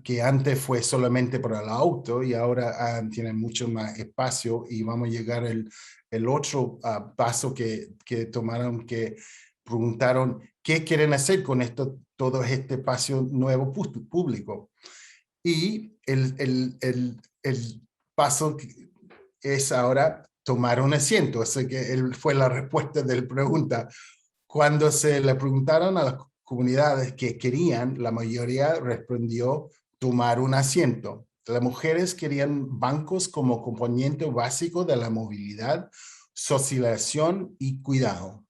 E: que antes fue solamente para el auto y ahora tienen mucho más espacio y vamos a llegar el otro paso que tomaron, que preguntaron qué quieren hacer con todo este espacio nuevo público. Y el paso es ahora tomar un asiento. Así que fue la respuesta de la pregunta. Cuando se le preguntaron a las comunidades que querían, la mayoría respondió tomar un asiento. Las mujeres querían bancos como componente básico de la movilidad, socialización y cuidado.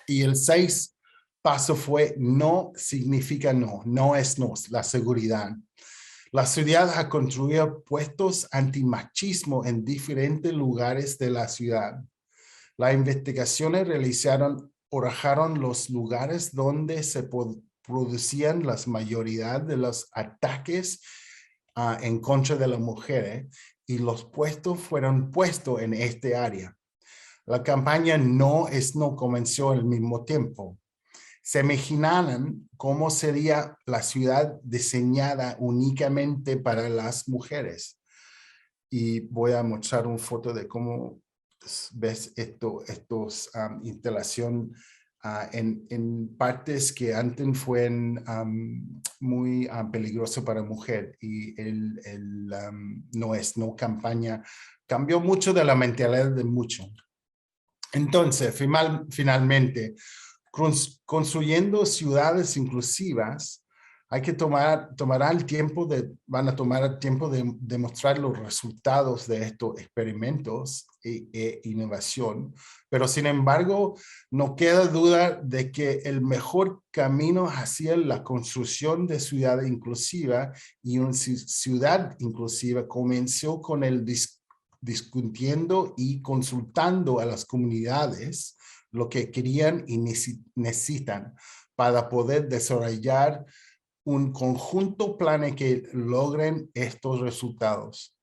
E: Y el 6 paso fue no significa no, no es no, la seguridad. La ciudad ha construido puestos antimachismo en diferentes lugares de la ciudad. Las investigaciones arrojaron los lugares donde se producían la mayoría de los ataques en contra de las mujeres y los puestos fueron puestos en este área. La campaña No es No comenzó al mismo tiempo. Se imaginaban cómo sería la ciudad diseñada únicamente para las mujeres. Y voy a mostrar una foto de cómo ves estos instalación en partes que antes fueron muy peligrosos para mujer. Y No es No campaña cambió mucho de la mentalidad de muchos. Entonces, finalmente, construyendo ciudades inclusivas, hay que van a tomar el tiempo de demostrar los resultados de estos experimentos e innovación, pero sin embargo, no queda duda de que el mejor camino hacia la construcción de ciudad inclusiva y una ciudad inclusiva comenzó con el discutiendo y consultando a las comunidades lo que querían y necesitan para poder desarrollar un conjunto plan que logren estos resultados.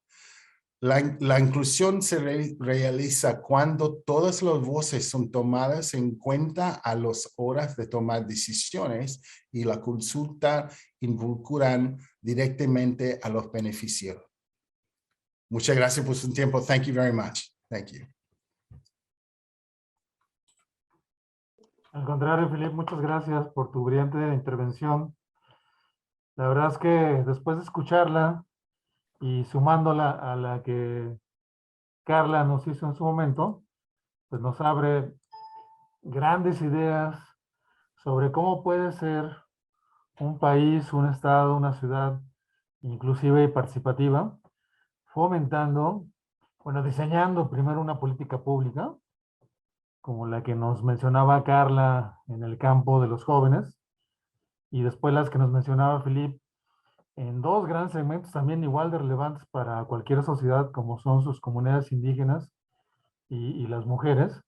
E: La inclusión se realiza cuando todas las voces son tomadas en cuenta a las horas de tomar decisiones y la consulta involucran directamente a los beneficiarios. Muchas gracias por su tiempo. Thank you very much. Thank you.
B: Al contrario, Philip, muchas gracias por tu brillante intervención. La verdad es que después de escucharla y sumándola a la que Carla nos hizo en su momento, pues nos abre grandes ideas sobre cómo puede ser un país, un estado, una ciudad inclusiva y participativa, fomentando, bueno, diseñando primero una política pública, como la que nos mencionaba Carla en el campo de los jóvenes, y después las que nos mencionaba Philippe en dos grandes segmentos también igual de relevantes para cualquier sociedad, como son sus comunidades indígenas y las mujeres.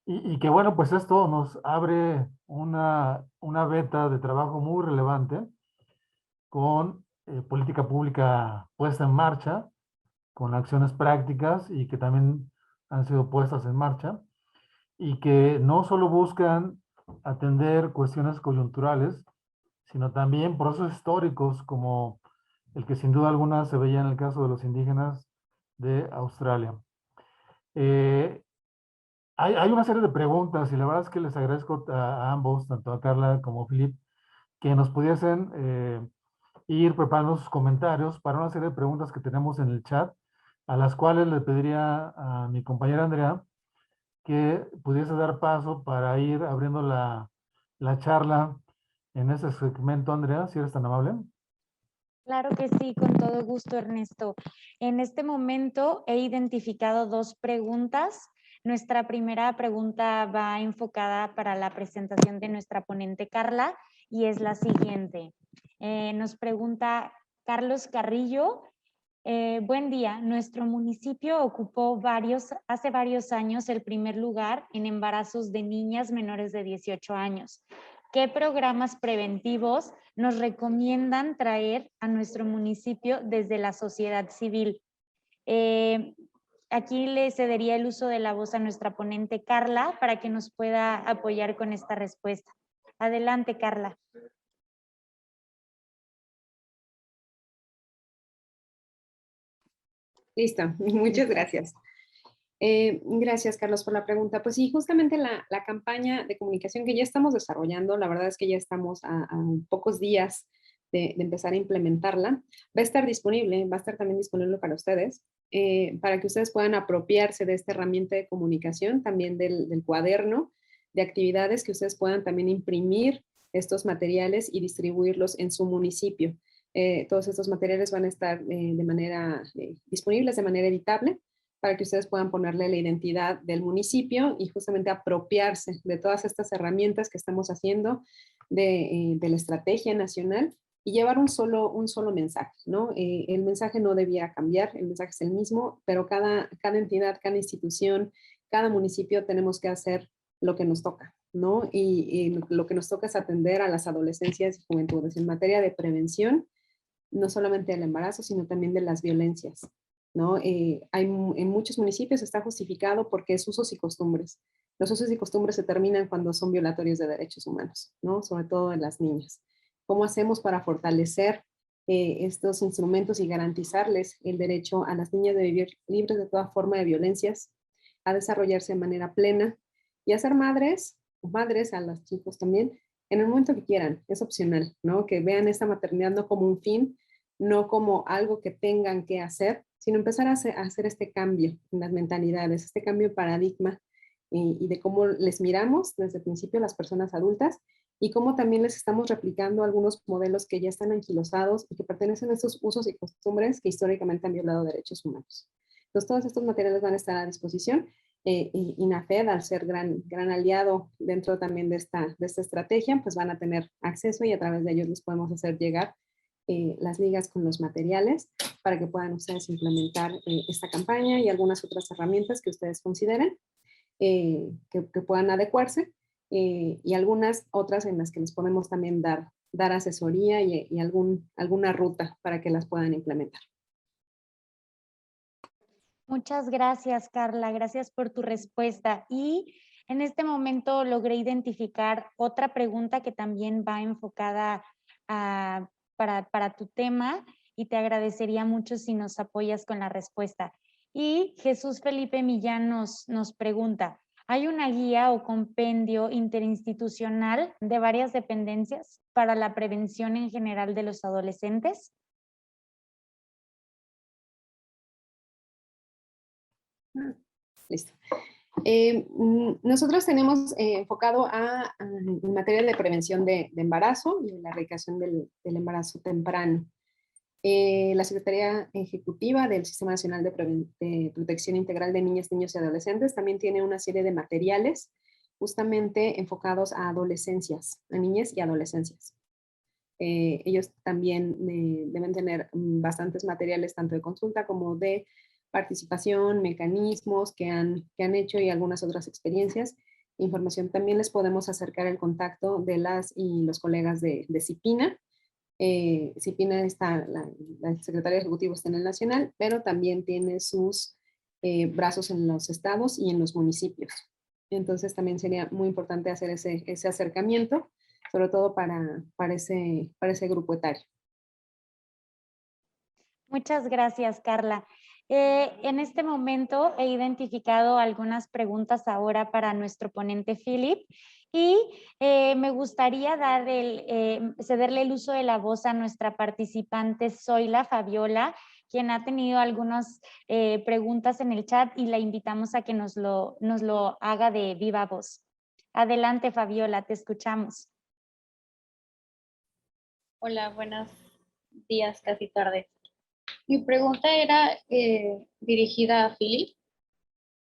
B: Y que bueno, pues esto nos abre una veta de trabajo muy relevante con política pública puesta en marcha, con acciones prácticas y que también han sido puestas en marcha y que no solo buscan atender cuestiones coyunturales, sino también procesos históricos como el que sin duda alguna se veía en el caso de los indígenas de Australia. Hay una serie de preguntas y la verdad es que les agradezco a ambos, tanto a Carla como a Philip, que nos pudiesen ir preparando sus comentarios para una serie de preguntas que tenemos en el chat, a las cuales le pediría a mi compañera Andrea que pudiese dar paso para ir abriendo la charla en ese segmento. Andrea, si eres tan amable.
D: Claro que sí, con todo gusto, Ernesto. En este momento he identificado dos preguntas. Nuestra primera pregunta va enfocada para la presentación de nuestra ponente Carla y es la siguiente. Nos pregunta Carlos Carrillo. Buen día, nuestro municipio ocupó hace varios años el primer lugar en embarazos de niñas menores de 18 años. ¿Qué programas preventivos nos recomiendan traer a nuestro municipio desde la sociedad civil? Aquí le cedería el uso de la voz a nuestra ponente Carla para que nos pueda apoyar con esta respuesta. Adelante, Carla.
C: Listo, muchas gracias. Gracias, Carlos, por la pregunta. Pues sí, justamente la campaña de comunicación que ya estamos desarrollando, la verdad es que ya estamos a pocos días de empezar a implementarla. Va a estar disponible, va a estar también disponible para ustedes, para que ustedes puedan apropiarse de esta herramienta de comunicación, también del cuaderno de actividades, que ustedes puedan también imprimir estos materiales y distribuirlos en su municipio. Todos estos materiales van a estar disponibles de manera editable, para que ustedes puedan ponerle la identidad del municipio y justamente apropiarse de todas estas herramientas que estamos haciendo de la estrategia nacional y llevar un solo mensaje, ¿no? El mensaje no debía cambiar, el mensaje es el mismo, pero cada entidad, cada institución, cada municipio tenemos que hacer lo que nos toca, ¿no? Y lo que nos toca es atender a las adolescencias y juventudes en materia de prevención, no solamente del embarazo, sino también de las violencias, ¿no? En muchos municipios está justificado porque es usos y costumbres. Los usos y costumbres se terminan cuando son violatorios de derechos humanos, ¿no? Sobre todo en las niñas. ¿Cómo hacemos para fortalecer estos instrumentos y garantizarles el derecho a las niñas de vivir libres de toda forma de violencias, a desarrollarse de manera plena y a ser madres, o madres a los chicos también, en el momento que quieran? Es opcional, ¿no? Que vean esta maternidad no como un fin, no como algo que tengan que hacer, sino empezar a hacer este cambio en las mentalidades, este cambio de paradigma y de cómo les miramos desde el principio a las personas adultas y cómo también les estamos replicando algunos modelos que ya están anquilosados y que pertenecen a estos usos y costumbres que históricamente han violado derechos humanos. Entonces, todos estos materiales van a estar a disposición. INAFED, al ser gran aliado dentro también de esta estrategia, pues van a tener acceso y a través de ellos les podemos hacer llegar las ligas con los materiales para que puedan ustedes implementar esta campaña y algunas otras herramientas que ustedes consideren que puedan adecuarse y algunas otras en las que les podemos también dar asesoría y alguna ruta para que las puedan implementar.
D: Muchas gracias, Carla. Gracias por tu respuesta. Y en este momento logré identificar otra pregunta que también va enfocada para tu tema y te agradecería mucho si nos apoyas con la respuesta. Y Jesús Felipe Millán nos pregunta, ¿hay una guía o compendio interinstitucional de varias dependencias para la prevención en general de los adolescentes?
C: Listo. Nosotros tenemos enfocado en materia de prevención de embarazo y la erradicación del embarazo temprano. La Secretaría Ejecutiva del Sistema Nacional de Protección Integral de Niñas, Niños y Adolescentes también tiene una serie de materiales justamente enfocados a adolescencias, a niñas y adolescencias. Ellos también deben tener bastantes materiales tanto de consulta como de participación, mecanismos que han hecho y algunas otras experiencias. Información también les podemos acercar el contacto de las y los colegas de CIPINA. CIPINA está, la Secretaría Ejecutiva está en el nacional, pero también tiene sus brazos en los estados y en los municipios. Entonces también sería muy importante hacer ese acercamiento, sobre todo para ese grupo etario.
D: Muchas gracias, Carla. En este momento he identificado algunas preguntas ahora para nuestro ponente Philip y me gustaría cederle el uso de la voz a nuestra participante Zoila Fabiola, quien ha tenido algunas preguntas en el chat y la invitamos a que nos lo haga de viva voz. Adelante, Fabiola, te escuchamos.
F: Hola, buenos días, casi tarde. Mi pregunta era dirigida a Philip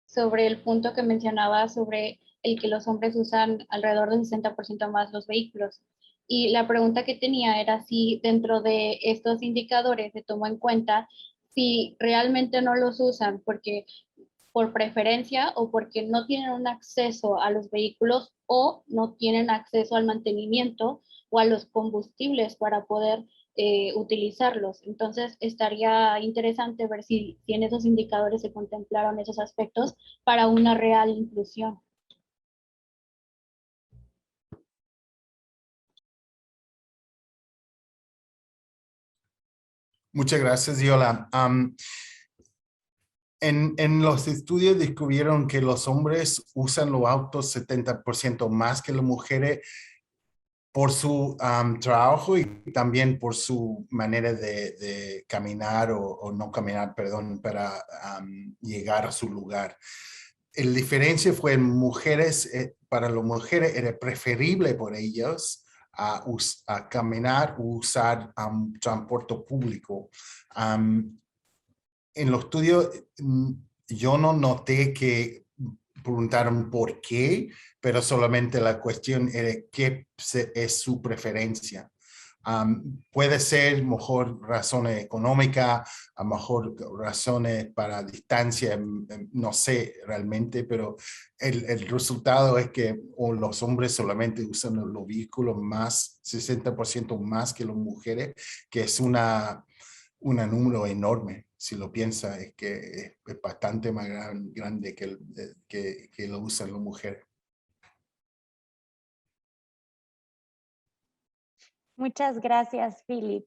F: sobre el punto que mencionaba sobre el que los hombres usan alrededor del 60% más los vehículos. Y la pregunta que tenía era si dentro de estos indicadores se tomó en cuenta si realmente no los usan porque por preferencia o porque no tienen un acceso a los vehículos o no tienen acceso al mantenimiento o a los combustibles para poder utilizarlos. Entonces, estaría interesante ver si en esos indicadores se contemplaron esos aspectos para una real inclusión.
E: Muchas gracias, Yola. En los estudios descubrieron que los hombres usan los autos 70% más que las mujeres por su trabajo y también por su manera de caminar o no caminar, perdón, para llegar a su lugar. La diferencia fue en mujeres, para las mujeres era preferible por ellos a caminar o usar transporte público. En los estudios yo no noté que preguntaron por qué, pero solamente la cuestión era qué es su preferencia. Puede ser mejor razones económicas, a mejor razones para distancia, no sé realmente, pero el resultado es que los hombres solamente usan los vehículos más, 60% más que las mujeres, que es un número enorme. Si lo piensa, es que es bastante más grande que lo usan las mujeres.
D: Muchas gracias, Philip.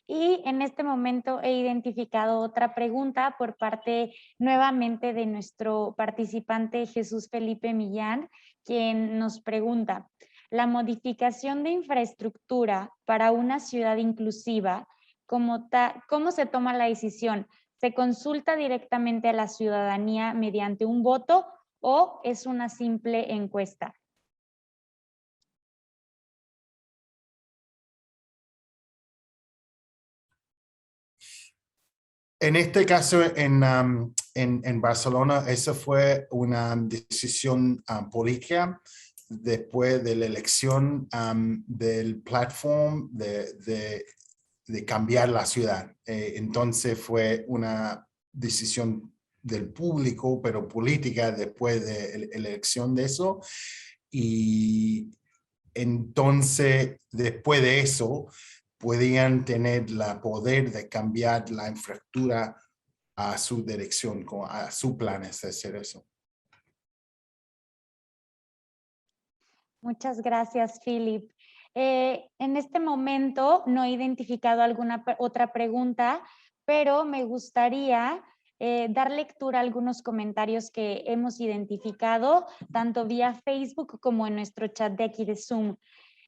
D: Y en este momento he identificado otra pregunta por parte nuevamente de nuestro participante Jesús Felipe Millán, quien nos pregunta, ¿la modificación de infraestructura para una ciudad inclusiva, cómo se toma la decisión? ¿Se consulta directamente a la ciudadanía mediante un voto o es una simple encuesta?
E: En este caso, en Barcelona, esa fue una decisión política después de la elección del platform de cambiar la ciudad. Entonces fue una decisión del público, pero política después de la elección de eso. Y entonces, después de eso, podían tener el poder de cambiar la infraestructura a su dirección, a su plan es hacer eso.
D: Muchas gracias, Philip. En este momento no he identificado alguna otra pregunta, pero me gustaría dar lectura a algunos comentarios que hemos identificado, tanto vía Facebook como en nuestro chat de aquí de Zoom.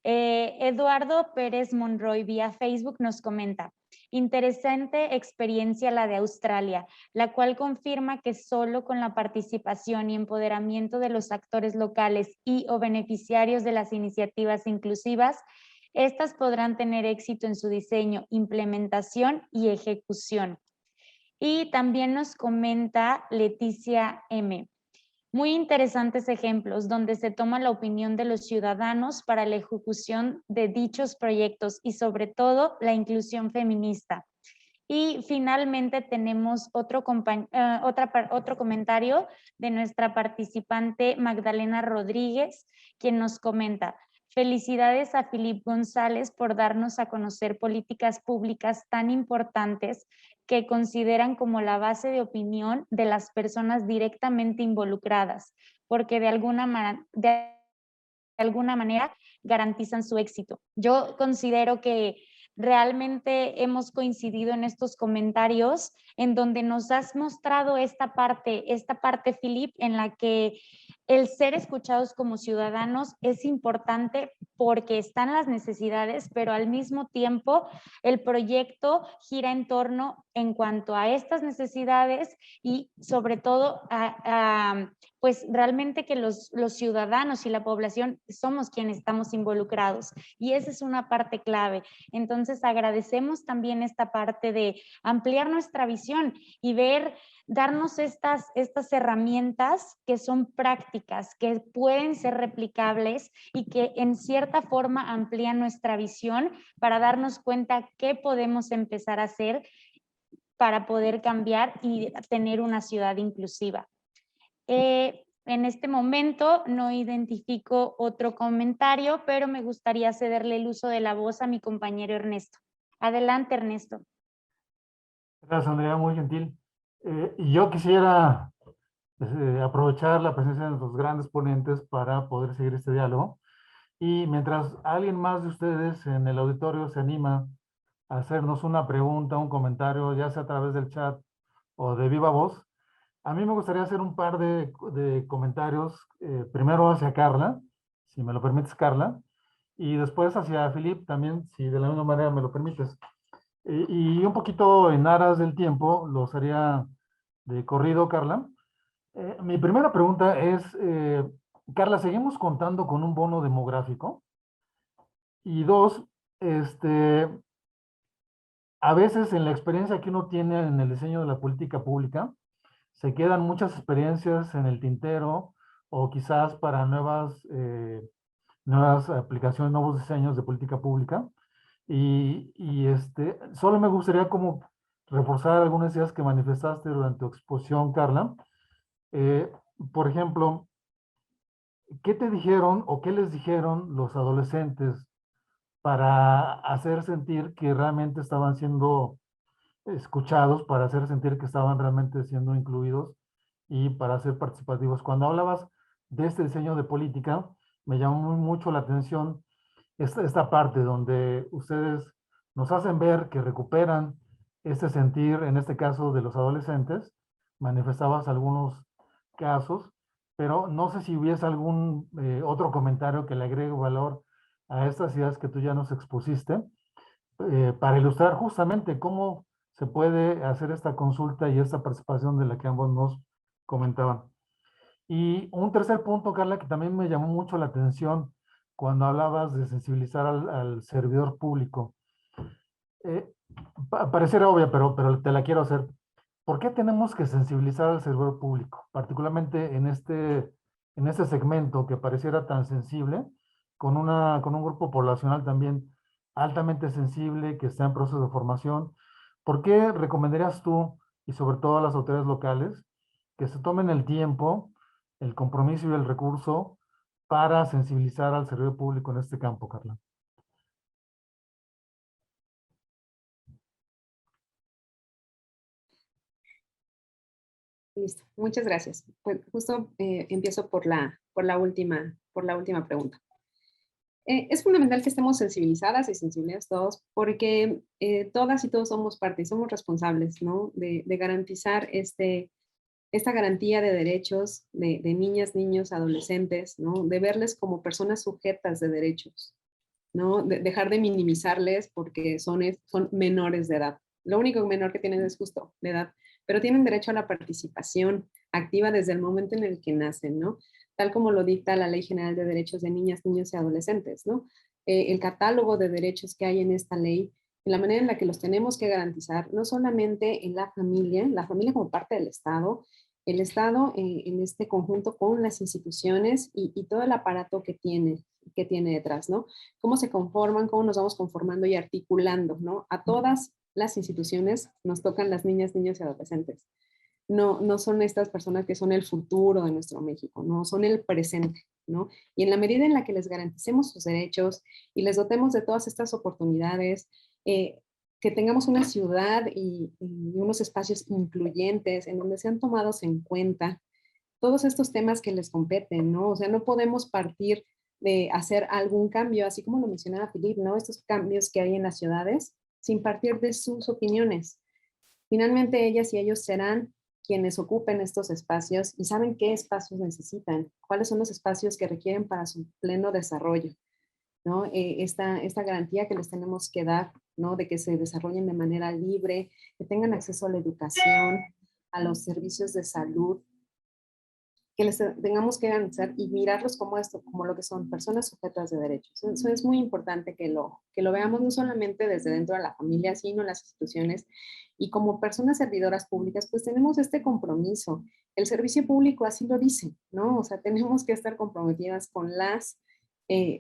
D: Eduardo Pérez Monroy vía Facebook nos comenta, Interesante experiencia la de Australia, la cual confirma que solo con la participación y empoderamiento de los actores locales y o beneficiarios de las iniciativas inclusivas, estas podrán tener éxito en su diseño, implementación y ejecución. Y también nos comenta Leticia M. Muy interesantes ejemplos donde se toma la opinión de los ciudadanos para la ejecución de dichos proyectos y sobre todo la inclusión feminista. Y finalmente tenemos otro comentario de nuestra participante Magdalena Rodríguez, quien nos comenta: felicidades a Philippe González por darnos a conocer políticas públicas tan importantes que consideran como la base de opinión de las personas directamente involucradas, porque de alguna manera garantizan su éxito. Yo considero que realmente hemos coincidido en estos comentarios en donde nos has mostrado esta parte, Philip, en la que el ser escuchados como ciudadanos es importante porque están las necesidades, pero al mismo tiempo el proyecto gira en torno en cuanto a estas necesidades y sobre todo pues realmente que los ciudadanos y la población somos quienes estamos involucrados y esa es una parte clave. Entonces agradecemos también esta parte de ampliar nuestra visión y darnos estas herramientas que son prácticas, que pueden ser replicables y que en cierta forma amplían nuestra visión para darnos cuenta qué podemos empezar a hacer para poder cambiar y tener una ciudad inclusiva. En este momento no identifico otro comentario, pero me gustaría cederle el uso de la voz a mi compañero Ernesto. Adelante, Ernesto.
B: Gracias, Andrea, muy gentil. Yo quisiera aprovechar la presencia de nuestros grandes ponentes para poder seguir este diálogo. Y mientras alguien más de ustedes en el auditorio se anima a hacernos una pregunta, un comentario, ya sea a través del chat o de viva voz, a mí me gustaría hacer un par de comentarios, primero hacia Carla, si me lo permites, Carla, y después hacia Philip también, si de la misma manera me lo permites. Y un poquito en aras del tiempo, los haría de corrido, Carla. Mi primera pregunta es, Carla, ¿seguimos contando con un bono demográfico? Y dos, a veces en la experiencia que uno tiene en el diseño de la política pública, se quedan muchas experiencias en el tintero o quizás para nuevas aplicaciones, nuevos diseños de política pública. Solo me gustaría como reforzar algunas ideas que manifestaste durante tu exposición, Carla. Por ejemplo, ¿qué te dijeron o qué les dijeron los adolescentes para hacer sentir que realmente estaban siendo escuchados, para hacer sentir que estaban realmente siendo incluidos y para ser participativos? Cuando hablabas de este diseño de política, me llamó mucho la atención esta parte donde ustedes nos hacen ver que recuperan este sentir, en este caso de los adolescentes. Manifestabas algunos casos, pero no sé si hubiese algún otro comentario que le agregue valor a estas ideas que tú ya nos expusiste, para ilustrar justamente cómo se puede hacer esta consulta y esta participación de la que ambos nos comentaban. Y un tercer punto, Carla, que también me llamó mucho la atención cuando hablabas de sensibilizar al servidor público. Pareciera obvia, pero te la quiero hacer. ¿Por qué tenemos que sensibilizar al servidor público? Particularmente en este segmento que pareciera tan sensible, con un grupo poblacional también altamente sensible, que está en proceso de formación. ¿Por qué recomendarías tú, y sobre todo a las autoridades locales, que se tomen el tiempo, el compromiso y el recurso para sensibilizar al servidor público en este campo, Carla?
C: Listo, muchas gracias. Pues justo empiezo por la última pregunta. Es fundamental que estemos sensibilizadas y sensibles todos, porque todas y todos somos parte y somos responsables, ¿no? de garantizar esta garantía de derechos de niñas, niños, adolescentes, ¿no? De verles como personas sujetas de derechos, ¿no? Dejar de minimizarles porque son menores de edad. Lo único menor que tienen es justo la edad, pero tienen derecho a la participación activa desde el momento en el que nacen, ¿no? Tal como lo dicta la Ley General de Derechos de Niñas, Niños y Adolescentes, ¿no? El catálogo de derechos que hay en esta ley, en la manera en la que los tenemos que garantizar, no solamente en la familia como parte del Estado, el Estado en este conjunto con las instituciones y todo el aparato que tiene detrás, ¿no? Cómo se conforman, cómo nos vamos conformando y articulando, ¿no? A todas las instituciones nos tocan las niñas, niños y adolescentes. No son estas personas que son el futuro de nuestro México, no son el presente, ¿no? Y en la medida en la que les garanticemos sus derechos y les dotemos de todas estas oportunidades, que tengamos una ciudad y unos espacios incluyentes en donde sean tomados en cuenta todos estos temas que les competen, ¿no? O sea, no podemos partir de hacer algún cambio, así como lo mencionaba Philip, ¿no? Estos cambios que hay en las ciudades, sin partir de sus opiniones. Finalmente, ellas y ellos serán quienes ocupen estos espacios y saben qué espacios necesitan, cuáles son los espacios que requieren para su pleno desarrollo, ¿no? Esta garantía que les tenemos que dar, ¿no? De que se desarrollen de manera libre, que tengan acceso a la educación, a los servicios de salud, que les tengamos que garantizar y mirarlos como esto, como lo que son personas sujetas de derechos. Eso es muy importante que lo veamos no solamente desde dentro de la familia, sino en las instituciones. Y como personas servidoras públicas, pues tenemos este compromiso. El servicio público así lo dice, ¿no? O sea, tenemos que estar comprometidas con las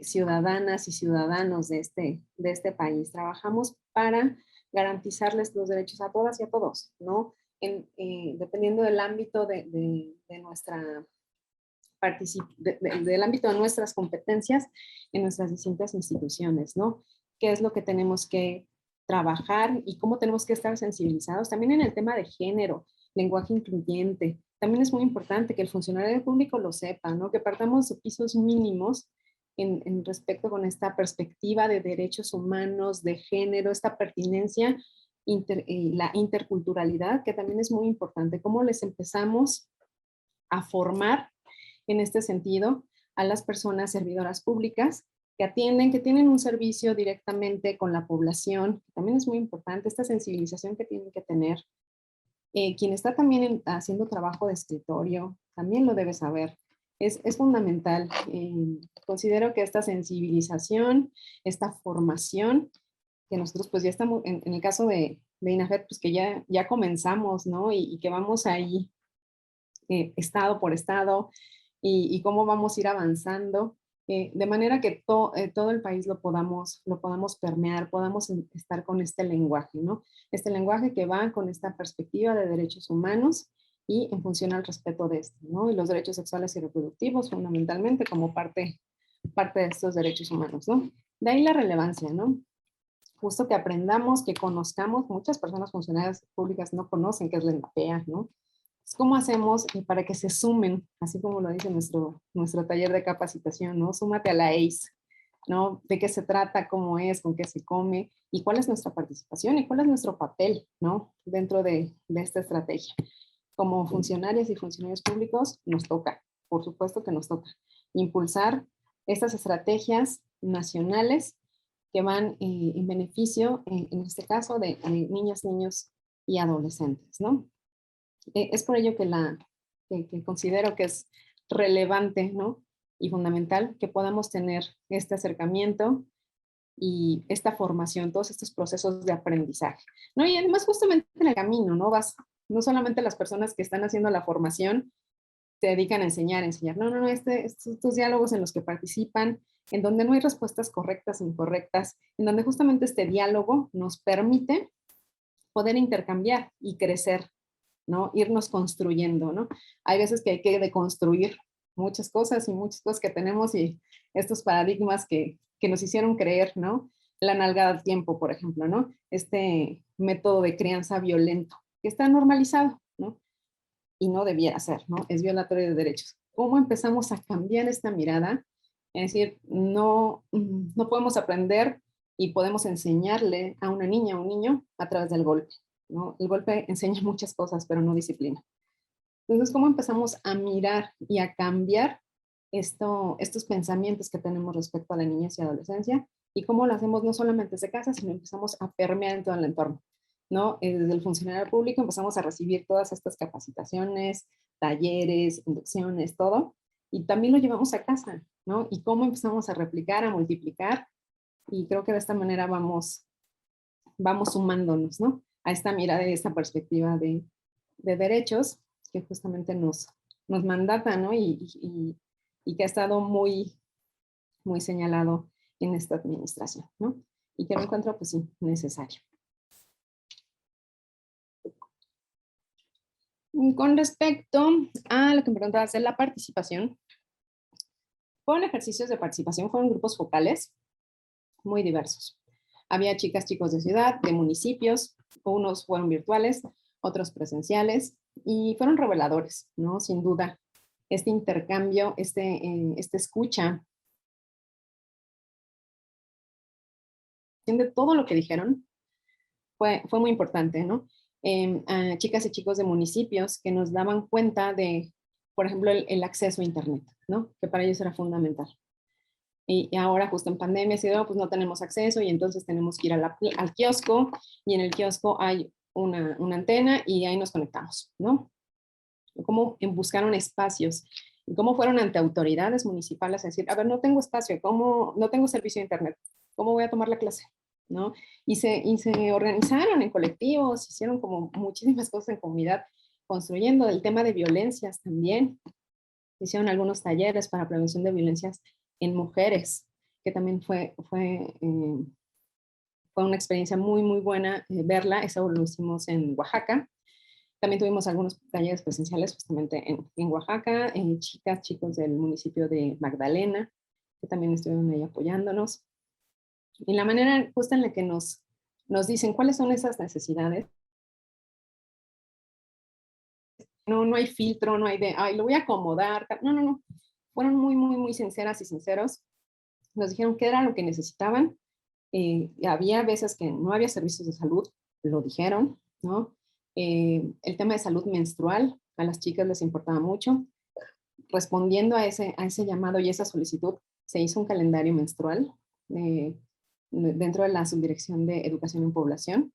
C: ciudadanas y ciudadanos de este país. Trabajamos para garantizarles los derechos a todas y a todos, ¿no? Dependiendo del ámbito de nuestra del ámbito de nuestras competencias en nuestras distintas instituciones, ¿no? ¿Qué es lo que tenemos que trabajar y cómo tenemos que estar sensibilizados? También en el tema de género, lenguaje incluyente. También es muy importante que el funcionario público lo sepa, ¿no? Que partamos de pisos mínimos en respecto con esta perspectiva de derechos humanos, de género, esta pertinencia, la interculturalidad, que también es muy importante. Cómo les empezamos a formar en este sentido a las personas servidoras públicas que atienden, que tienen un servicio directamente con la población, que también es muy importante, esta sensibilización que tienen que tener. Quien está también haciendo trabajo de escritorio, también lo debe saber. Es fundamental. Considero que esta sensibilización, esta formación, que nosotros pues ya estamos, en el caso de INAFED, pues que ya comenzamos, ¿no? Y que vamos ahí estado por estado y cómo vamos a ir avanzando, de manera que todo el país lo podamos permear, podamos estar con este lenguaje, ¿no? Este lenguaje que va con esta perspectiva de derechos humanos y en función al respeto de esto, ¿no? Y los derechos sexuales y reproductivos fundamentalmente como parte de estos derechos humanos, ¿no? De ahí la relevancia, ¿no? Justo que aprendamos, que conozcamos, muchas personas funcionarias públicas no conocen qué es la ENAPEA, ¿no? ¿Cómo hacemos para que se sumen, así como lo dice nuestro taller de capacitación, ¿no? Súmate a la ACE, ¿no? ¿De qué se trata, cómo es, con qué se come y cuál es nuestra participación y cuál es nuestro papel, ¿no? Dentro de esta estrategia. Como funcionarias y funcionarios públicos nos toca, por supuesto que nos toca, impulsar estas estrategias nacionales que van en beneficio, en este caso, de niñas, niños y adolescentes, ¿no? Es por ello que considero que es relevante, ¿no? Y fundamental que podamos tener este acercamiento y esta formación, todos estos procesos de aprendizaje, ¿no? Y además justamente en el camino, ¿no? No solamente las personas que están haciendo la formación se dedican a enseñar. No, estos diálogos en los que participan, en donde no hay respuestas correctas e incorrectas, en donde justamente este diálogo nos permite poder intercambiar y crecer, ¿no? Irnos construyendo, ¿no? Hay veces que hay que deconstruir muchas cosas que tenemos y estos paradigmas que nos hicieron creer, ¿no? La nalgada al tiempo, por ejemplo, ¿no? Este método de crianza violento que está normalizado, ¿no? Y no debiera ser, ¿no? Es violatorio de derechos. ¿Cómo empezamos a cambiar esta mirada? Es decir, no podemos aprender y podemos enseñarle a una niña o un niño a través del golpe, ¿no? El golpe enseña muchas cosas, pero no disciplina. Entonces, ¿cómo empezamos a mirar y a cambiar estos pensamientos que tenemos respecto a la niñez y adolescencia? ¿Y cómo lo hacemos? No solamente desde casa, sino empezamos a permear en todo el entorno, ¿no? Desde el funcionario público empezamos a recibir todas estas capacitaciones, talleres, inducciones, todo, y también lo llevamos a casa, ¿no? Y cómo empezamos a replicar, a multiplicar, y creo que de esta manera vamos sumándonos, ¿no? A esta mirada y esta perspectiva de derechos que justamente nos mandata, ¿no? Y que ha estado muy señalado en esta administración, ¿no? Y que lo encuentro, pues sí, necesario. Con respecto a lo que me preguntabas de la participación, fueron ejercicios de participación, fueron grupos focales muy diversos. Había chicas, chicos de ciudad, de municipios, unos fueron virtuales, otros presenciales, y fueron reveladores, ¿no? Sin duda, este intercambio, esta escucha de todo lo que dijeron fue muy importante, ¿no? A chicas y chicos de municipios que nos daban cuenta de, por ejemplo, el acceso a Internet, ¿no? Que para ellos era fundamental. Y ahora justo en pandemia, pues no tenemos acceso y entonces tenemos que ir al kiosco y en el kiosco hay una antena y ahí nos conectamos, ¿no? Cómo buscaron espacios y cómo fueron ante autoridades municipales a decir, a ver, no tengo espacio, no tengo servicio de Internet, ¿cómo voy a tomar la clase? ¿No? Y se organizaron en colectivos, hicieron como muchísimas cosas en comunidad, construyendo el tema de violencias también. Hicieron algunos talleres para prevención de violencias en mujeres, que también fue una experiencia muy, muy buena verla. Eso lo hicimos en Oaxaca. También tuvimos algunos talleres presenciales justamente en Oaxaca, chicas, chicos del municipio de Magdalena, que también estuvieron ahí apoyándonos. Y la manera justa en la que nos dicen cuáles son esas necesidades. No hay filtro, no hay de, ay, lo voy a acomodar. No. Fueron muy, muy, muy sinceras y sinceros. Nos dijeron qué era lo que necesitaban. Había veces que no había servicios de salud, lo dijeron, ¿no? El tema de salud menstrual, a las chicas les importaba mucho. Respondiendo a ese llamado y esa solicitud, se hizo un calendario menstrual dentro de la Subdirección de Educación en Población.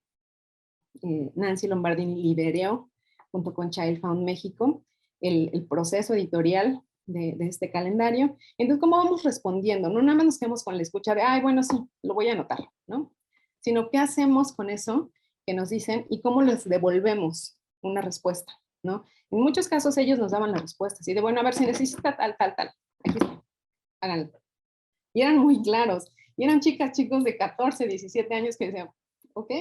C: Nancy Lombardini lideró, junto con Child Found México, el proceso editorial de este calendario. Entonces, ¿cómo vamos respondiendo? No nada más nos quedamos con la escucha de, ay, bueno, sí, lo voy a anotar, ¿no? Sino, ¿qué hacemos con eso que nos dicen y cómo les devolvemos una respuesta, ¿no? En muchos casos ellos nos daban las respuestas y de, bueno, a ver, si necesita tal, aquí está, háganlo. Y eran muy claros. Y eran chicas, chicos de 14, 17 años que decían, ok,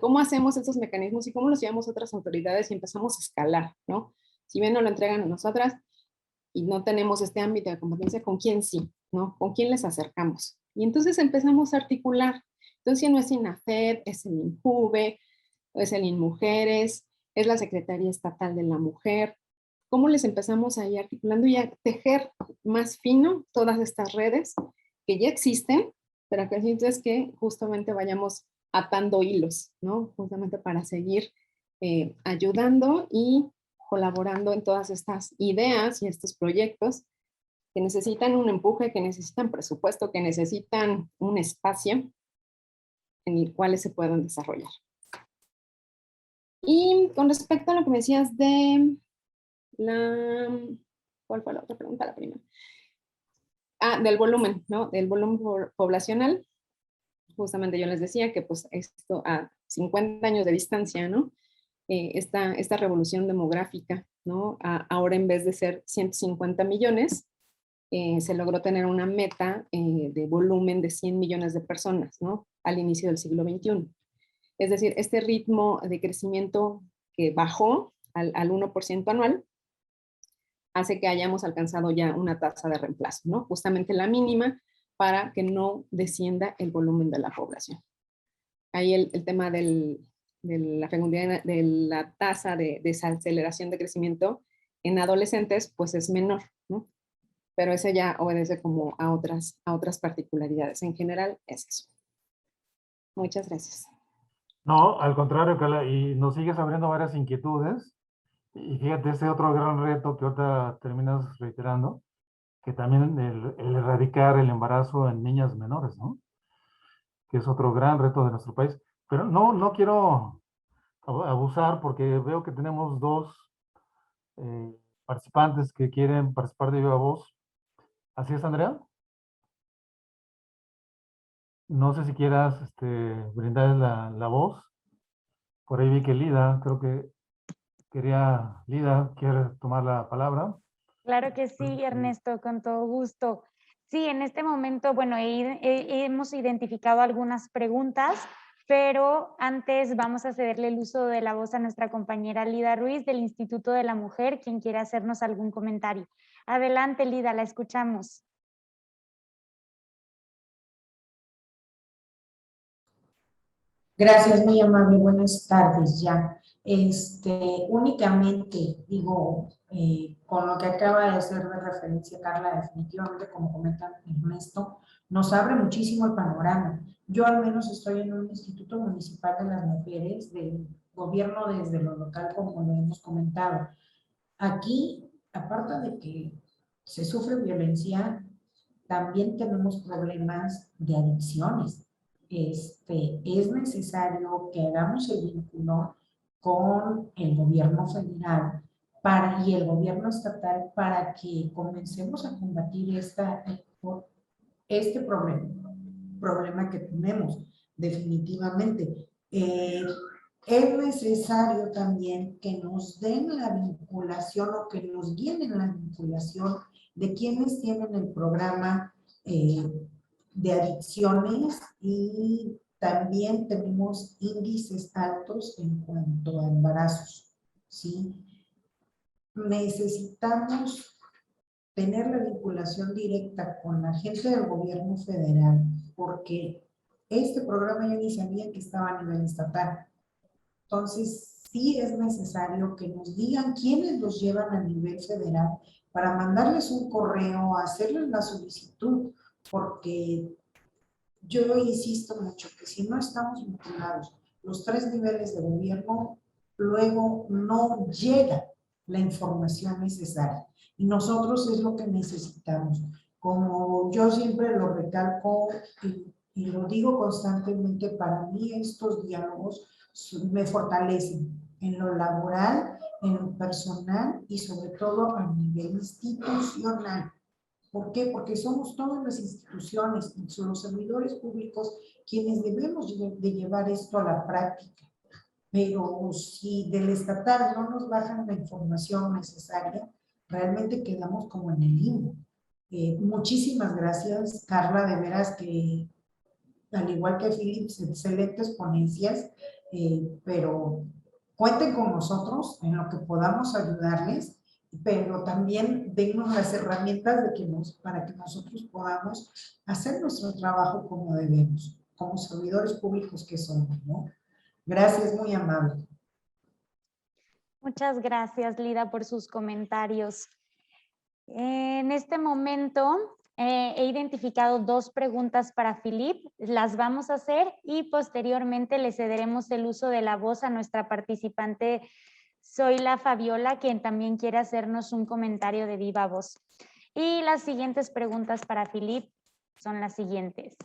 C: ¿cómo hacemos estos mecanismos y cómo los llevamos a otras autoridades y empezamos a escalar, ¿no? Si bien no lo entregan a nosotras y no tenemos este ámbito de competencia, ¿con quién sí, no? ¿Con quién les acercamos? Y entonces empezamos a articular. Entonces, si no es INAFED, es el INJUVE, es el INMujeres, es la Secretaría Estatal de la Mujer. ¿Cómo les empezamos a ir articulando y a tejer más fino todas estas redes que ya existen, pero que es que justamente vayamos atando hilos, ¿no? Justamente para seguir ayudando y colaborando en todas estas ideas y estos proyectos que necesitan un empuje, que necesitan presupuesto, que necesitan un espacio en el cual se puedan desarrollar. Y con respecto a lo que me decías de ¿cuál fue la otra pregunta? La primera. Del volumen, ¿no? Del volumen poblacional. Justamente yo les decía que pues esto a 50 años de distancia, ¿no? Esta revolución demográfica, ¿no? Ahora en vez de ser 150 millones, se logró tener una meta de volumen de 100 millones de personas, ¿no? Al inicio del siglo XXI. Es decir, este ritmo de crecimiento que bajó al 1% anual, hace que hayamos alcanzado ya una tasa de reemplazo, ¿no? Justamente la mínima para que no descienda el volumen de la población. Ahí el tema de la fecundidad, de la tasa de desaceleración de crecimiento en adolescentes, pues es menor, ¿no? Pero ese ya obedece como a otras particularidades. En general es eso. Muchas gracias.
B: No, al contrario, Carla, y nos sigues abriendo varias inquietudes. Y fíjate, ese otro gran reto que ahorita terminas reiterando, que también el erradicar el embarazo en niñas menores, ¿no? Que es otro gran reto de nuestro país. Pero no quiero abusar porque veo que tenemos dos participantes que quieren participar de viva voz. ¿Así es, Andrea? No sé si quieras brindarles la voz. Por ahí vi que Lida, creo que Lida quiere tomar la palabra.
D: Claro que sí, Ernesto, con todo gusto. Sí, en este momento, bueno, hemos identificado algunas preguntas, pero antes vamos a cederle el uso de la voz a nuestra compañera Lida Ruiz del Instituto de la Mujer, quien quiere hacernos algún comentario. Adelante, Lida, la escuchamos.
G: Gracias, muy amable. Buenas tardes ya. Únicamente digo, con lo que acaba de hacer de referencia Carla, definitivamente, como comenta Ernesto, nos abre muchísimo el panorama. Yo al menos estoy en un Instituto Municipal de las Mujeres, del gobierno desde lo local, como lo hemos comentado. Aquí, aparte de que se sufre violencia, también tenemos problemas de adicciones. Es necesario que hagamos el vínculo con el gobierno federal y el gobierno estatal para que comencemos a combatir este problema que tenemos definitivamente. Es necesario también que nos den la vinculación o que nos llenen la vinculación de quienes tienen el programa de adicciones, y también tenemos índices altos en cuanto a embarazos, ¿sí? Necesitamos tener la vinculación directa con la gente del gobierno federal, porque este programa yo ni sabía que estaba a nivel estatal. Entonces, sí es necesario que nos digan quiénes los llevan a nivel federal para mandarles un correo, hacerles la solicitud, porque yo insisto mucho que si no estamos vinculados los 3 niveles de gobierno, luego no llega la información necesaria. Y nosotros es lo que necesitamos. Como yo siempre lo recalco y lo digo constantemente, para mí estos diálogos me fortalecen en lo laboral, en lo personal y sobre todo a nivel institucional. ¿Por qué? Porque somos todas las instituciones, son los servidores públicos quienes debemos de llevar esto a la práctica. Pero si del estatal no nos bajan la información necesaria, realmente quedamos como en el limbo. Muchísimas gracias, Carla, de veras que al igual que Philip, excelentes ponencias, pero cuenten con nosotros en lo que podamos ayudarles, pero también dennos las herramientas para que nosotros podamos hacer nuestro trabajo como debemos, como servidores públicos que somos, ¿no? Gracias, muy amable.
D: Muchas gracias, Lida, por sus comentarios. En este momento he identificado 2 preguntas para Philip, las vamos a hacer y posteriormente le cederemos el uso de la voz a nuestra participante Zoila Fabiola, quien también quiere hacernos un comentario de viva voz. Y las siguientes preguntas para Philip son las siguientes.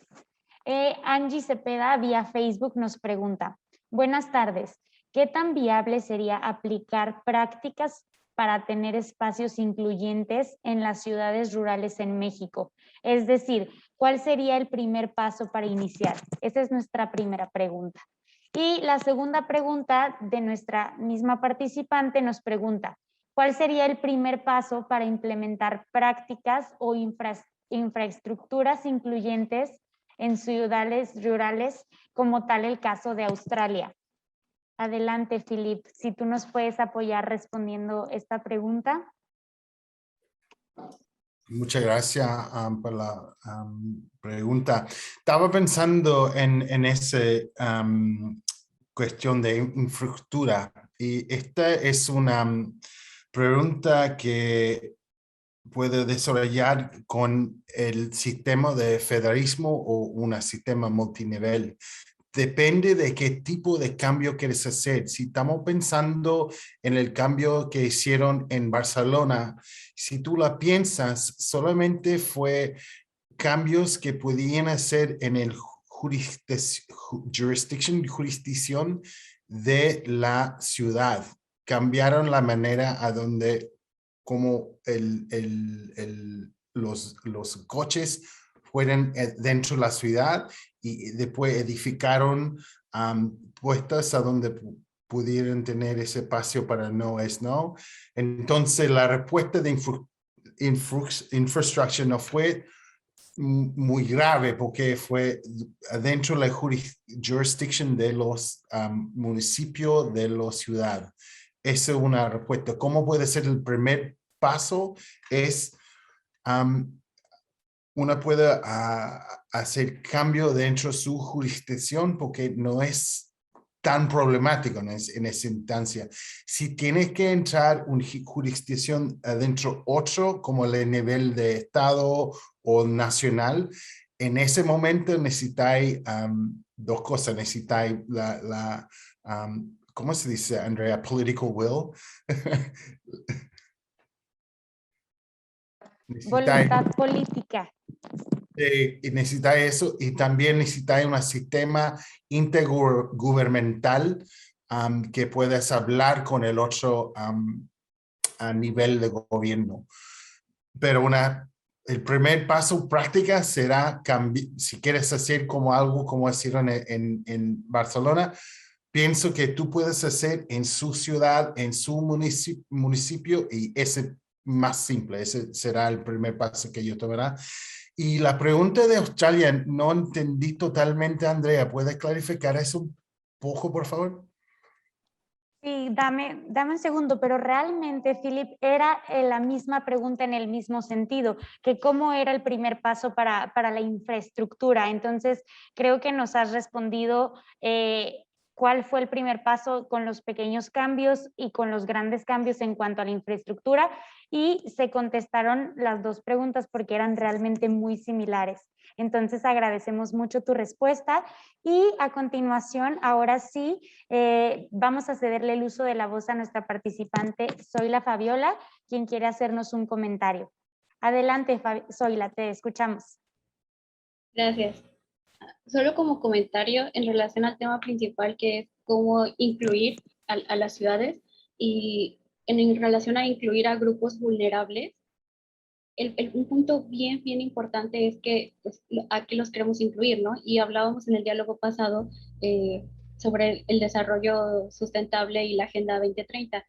D: Angie Cepeda vía Facebook nos pregunta: buenas tardes, ¿qué tan viable sería aplicar prácticas para tener espacios incluyentes en las ciudades rurales en México? Es decir, ¿cuál sería el primer paso para iniciar? Esa es nuestra primera pregunta. Y la segunda pregunta de nuestra misma participante nos pregunta: ¿cuál sería el primer paso para implementar prácticas o infraestructuras incluyentes en ciudades rurales, como tal el caso de Australia? Adelante, Philip, si tú nos puedes apoyar respondiendo esta pregunta.
E: Muchas gracias por la pregunta. Estaba pensando en esa cuestión de infraestructura, y esta es una pregunta que puede desarrollar con el sistema de federalismo o un sistema multinivel. depende de qué tipo de cambio quieres hacer. Si estamos pensando en el cambio que hicieron en Barcelona, si tú la piensas, solamente fue cambios que podían hacer en el jurisdicción de la ciudad. Cambiaron la manera a donde como los coches fueron dentro de la ciudad y después edificaron puestas a donde pudieran tener ese espacio para no es no. Entonces la respuesta de infraestructura no fue muy grave porque fue dentro de la jurisdicción de los municipios de la ciudad. Esa es una respuesta. ¿Cómo puede ser el primer paso? Es uno puede hacer cambio dentro de su jurisdicción porque no es tan problemático en esa instancia. Si tienes que entrar una jurisdicción adentro otro, como el nivel de estado o nacional, en ese momento necesitáis dos cosas. Necesitáis ¿cómo se dice, Andrea? Political will.
D: Voluntad política.
E: Y necesitáis eso, y también necesitáis un sistema intergubernamental que puedas hablar con el otro a nivel de gobierno. Pero el primer paso práctica será, si quieres hacer como algo como hicieron en Barcelona, pienso que tú puedes hacer en su ciudad, en su municipio, y ese más simple, ese será el primer paso que yo tomaré. Y la pregunta de Australia, no entendí totalmente, Andrea. ¿Puedes clarificar eso un poco, por favor?
D: Sí, dame un segundo, pero realmente, Philip, era la misma pregunta en el mismo sentido, que cómo era el primer paso para la infraestructura. Entonces, creo que nos has respondido cuál fue el primer paso con los pequeños cambios y con los grandes cambios en cuanto a la infraestructura, y se contestaron las dos preguntas porque eran realmente muy similares. Entonces, agradecemos mucho tu respuesta y a continuación, ahora sí, vamos a cederle el uso de la voz a nuestra participante, Zoila Fabiola, quien quiere hacernos un comentario. Adelante, Zoila, te escuchamos.
F: Gracias. Solo como comentario en relación al tema principal, que es cómo incluir a las ciudades, y en relación a incluir a grupos vulnerables, un punto bien importante es que pues, a qué los queremos incluir, ¿no? Y hablábamos en el diálogo pasado sobre el desarrollo sustentable y la Agenda 2030.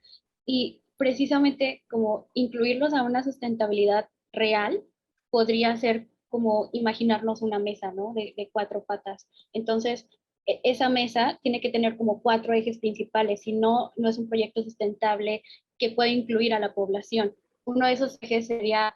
F: Y precisamente como incluirlos a una sustentabilidad real podría ser como imaginarnos una mesa, ¿no? De cuatro patas. Entonces, esa mesa tiene que tener como cuatro ejes principales, si no, no es un proyecto sustentable que puede incluir a la población. Uno de esos ejes sería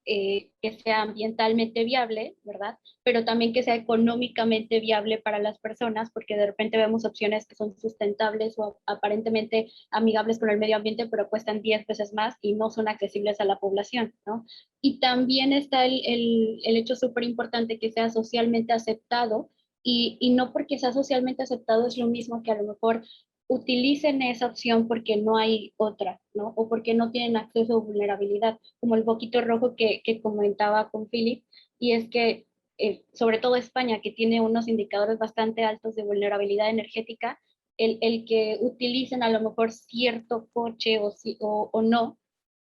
F: que sea ambientalmente viable, ¿verdad? Pero también que sea económicamente viable para las personas, porque de repente vemos opciones que son sustentables o aparentemente amigables con el medio ambiente, pero cuestan 10 veces más y no son accesibles a la población, ¿no? Y también está el hecho súper importante que sea socialmente aceptado, y no porque sea socialmente aceptado es lo mismo que a lo mejor utilicen esa opción porque no hay otra, ¿no? O porque no tienen acceso a vulnerabilidad, como el boquito rojo que comentaba con Philip, y es que sobre todo España, que tiene unos indicadores bastante altos de vulnerabilidad energética, el que utilicen a lo mejor cierto coche o no,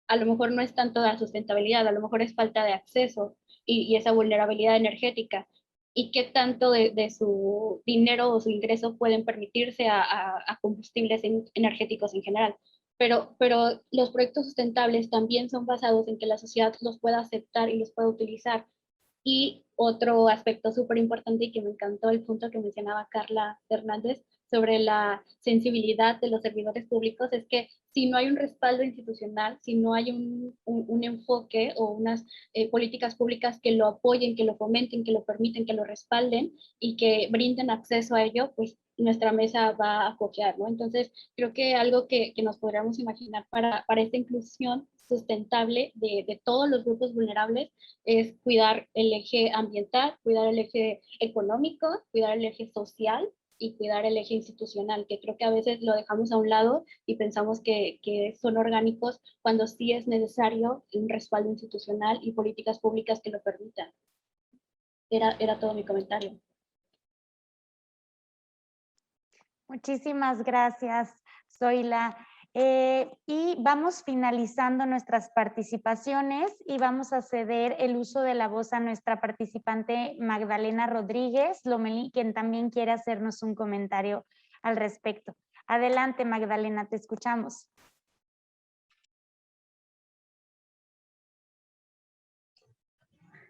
F: a lo mejor no es tanto la sustentabilidad, a lo mejor es falta de acceso y esa vulnerabilidad energética, y qué tanto de su dinero o su ingreso pueden permitirse a combustibles energéticos en general. Pero los proyectos sustentables también son basados en que la sociedad los pueda aceptar y los pueda utilizar. Y otro aspecto súper importante, y que me encantó el punto que mencionaba Carla Hernández sobre la sensibilidad de los servidores públicos, es que si no hay un respaldo institucional, si no hay un enfoque o unas políticas públicas que lo apoyen, que lo fomenten, que lo permiten, que lo respalden y que brinden acceso a ello, pues nuestra mesa va a cojear, ¿no? Entonces, creo que algo que nos podríamos imaginar para esta inclusión sustentable de todos los grupos vulnerables es cuidar el eje ambiental, cuidar el eje económico, cuidar el eje social y cuidar el eje institucional, que creo que a veces lo dejamos a un lado y pensamos que son orgánicos cuando sí es necesario un respaldo institucional y políticas públicas que lo permitan. Era todo mi comentario.
D: Muchísimas gracias, Zoila. Y vamos finalizando nuestras participaciones y vamos a ceder el uso de la voz a nuestra participante Magdalena Rodríguez Lomelí, quien también quiere hacernos un comentario al respecto. Adelante, Magdalena, te escuchamos.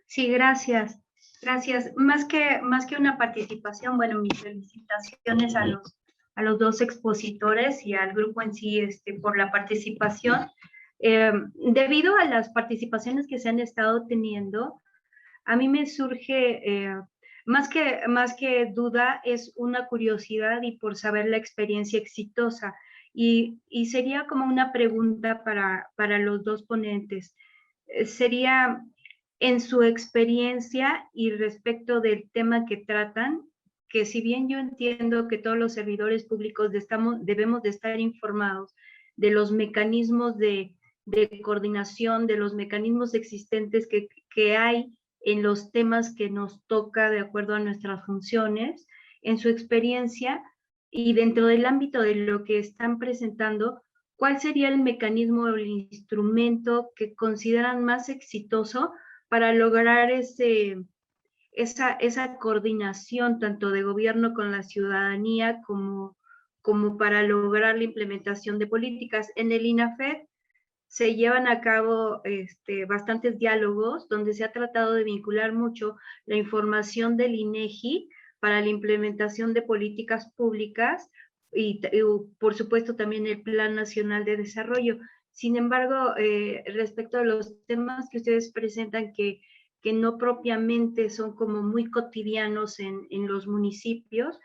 H: Sí, gracias. Gracias. Más que una participación, bueno, mis felicitaciones a los dos expositores y al grupo en sí por la participación. Debido a las participaciones que se han estado teniendo, a mí me surge, más que duda, es una curiosidad y por saber la experiencia exitosa. Y sería como una pregunta para los dos ponentes. Sería, en su experiencia y respecto del tema que tratan, que si bien yo entiendo que todos los servidores públicos debemos de estar informados de los mecanismos de coordinación, de los mecanismos existentes que hay en los temas que nos toca de acuerdo a nuestras funciones, en su experiencia y dentro del ámbito de lo que están presentando, ¿cuál sería el mecanismo o el instrumento que consideran más exitoso para lograr esa coordinación tanto de gobierno con la ciudadanía como para lograr la implementación de políticas? En el INAFED se llevan a cabo bastantes diálogos donde se ha tratado de vincular mucho la información del INEGI para la implementación de políticas públicas y por supuesto también el Plan Nacional de Desarrollo. Sin embargo, respecto a los temas que ustedes presentan que no propiamente son como muy cotidianos en los municipios,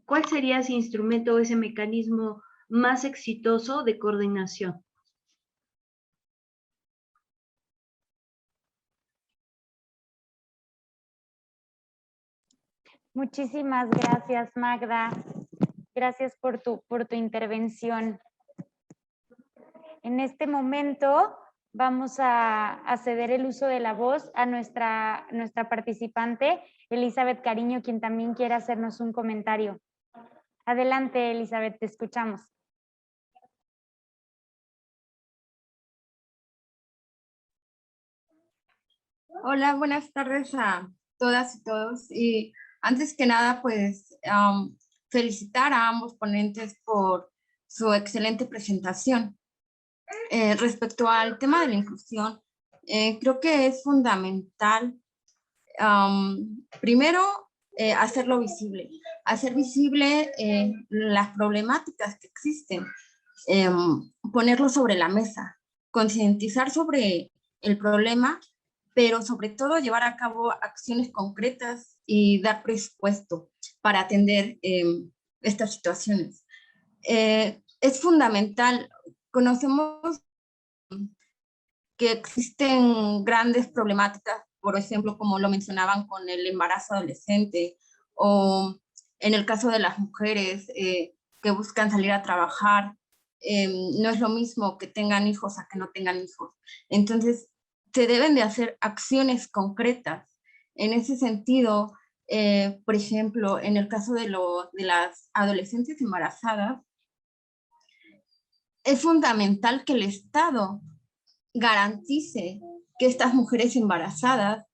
H: ¿cuál sería ese instrumento o ese mecanismo más exitoso de coordinación?
D: Muchísimas gracias, Magda. Gracias por tu intervención. En este momento vamos a ceder el uso de la voz a nuestra participante, Elizabeth Cariño, quien también quiere hacernos un comentario. Adelante, Elizabeth, te escuchamos.
I: Hola, buenas tardes a todas y todos. Y antes que nada, pues felicitar a ambos ponentes por su excelente presentación. Respecto al tema de la inclusión, creo que es fundamental, primero, hacerlo visible, hacer visible las problemáticas que existen, ponerlo sobre la mesa, concientizar sobre el problema, pero sobre todo llevar a cabo acciones concretas y dar presupuesto para atender estas situaciones. Es fundamental. Conocemos que existen grandes problemáticas, por ejemplo, como lo mencionaban con el embarazo adolescente, o en el caso de las mujeres que buscan salir a trabajar, no es lo mismo que tengan hijos a que no tengan hijos. Entonces, se deben de hacer acciones concretas. En ese sentido, por ejemplo, en el caso de las adolescentes embarazadas, es fundamental que el Estado garantice que estas mujeres embarazadas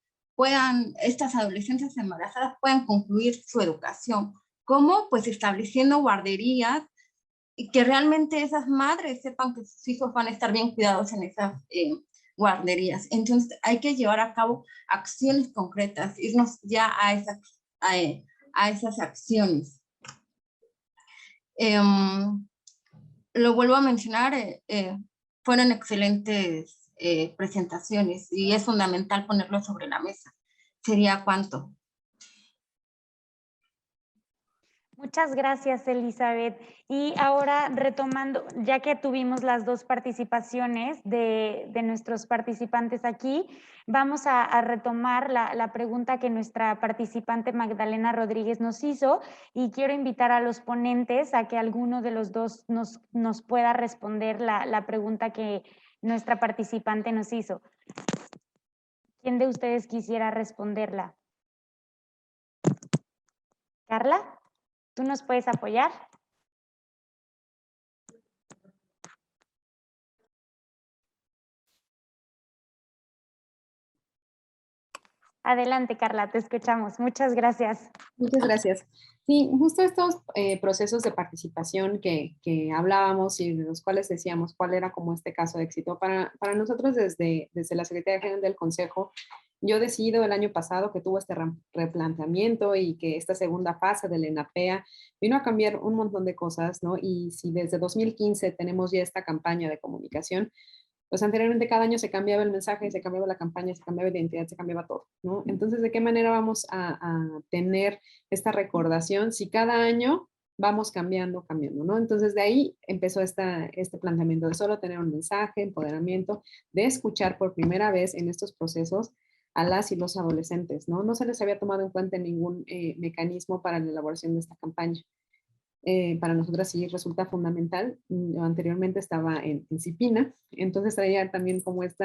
I: estas adolescentes embarazadas puedan concluir su educación. ¿Cómo? Pues estableciendo guarderías y que realmente esas madres sepan que sus hijos van a estar bien cuidados en esas guarderías. Entonces hay que llevar a cabo acciones concretas, irnos ya a esas acciones. Lo vuelvo a mencionar, fueron excelentes presentaciones y es fundamental ponerlo sobre la mesa. ¿Sería cuánto?
D: Muchas gracias, Elizabeth. Y ahora retomando, ya que tuvimos las dos participaciones de nuestros participantes aquí, vamos a retomar la pregunta que nuestra participante Magdalena Rodríguez nos hizo, y quiero invitar a los ponentes a que alguno de los dos nos pueda responder la pregunta que nuestra participante nos hizo. ¿Quién de ustedes quisiera responderla? ¿Carla? ¿Tú nos puedes apoyar? Adelante, Carla, te escuchamos. Muchas gracias.
C: Muchas gracias. Sí, justo estos procesos de participación que hablábamos y de los cuales decíamos cuál era como este caso de éxito. Para nosotros desde la Secretaría General del Consejo, yo decido el año pasado que tuvo este replanteamiento y que esta segunda fase del ENAPEA vino a cambiar un montón de cosas, ¿no? Y si desde 2015 tenemos ya esta campaña de comunicación, pues anteriormente cada año se cambiaba el mensaje, se cambiaba la campaña, se cambiaba la identidad, se cambiaba todo, ¿no? Entonces, ¿de qué manera vamos a tener esta recordación si cada año vamos cambiando, ¿no? Entonces, de ahí empezó este planteamiento de solo tener un mensaje, empoderamiento, de escuchar por primera vez en estos procesos a las y los adolescentes, ¿no? No se les había tomado en cuenta ningún mecanismo para la elaboración de esta campaña. Para nosotras sí resulta fundamental. Yo anteriormente estaba en CIPINA, entonces traía también como este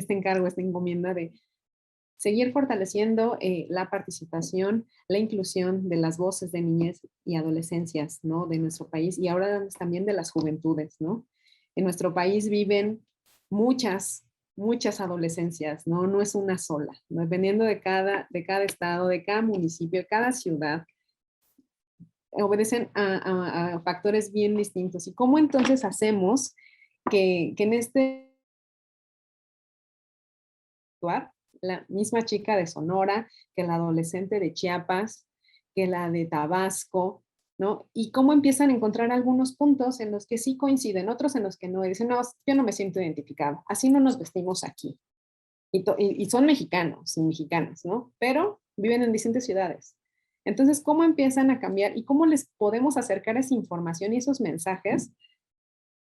C: encargo, esta encomienda de seguir fortaleciendo la participación, la inclusión de las voces de niñez y adolescencias, ¿no? De nuestro país, y ahora también de las juventudes, ¿no? En nuestro país viven muchas adolescencias, ¿no? No es una sola, ¿no? Dependiendo de cada estado, de cada municipio, de cada ciudad, obedecen a factores bien distintos. ¿Y cómo entonces hacemos que en este la misma chica de Sonora, que la adolescente de Chiapas, que la de Tabasco, ¿no? Y cómo empiezan a encontrar algunos puntos en los que sí coinciden, otros en los que no, y dicen, no, yo no me siento identificado, así no nos vestimos aquí. Y son mexicanos y mexicanas, ¿no? Pero viven en distintas ciudades. Entonces, ¿cómo empiezan a cambiar y cómo les podemos acercar esa información y esos mensajes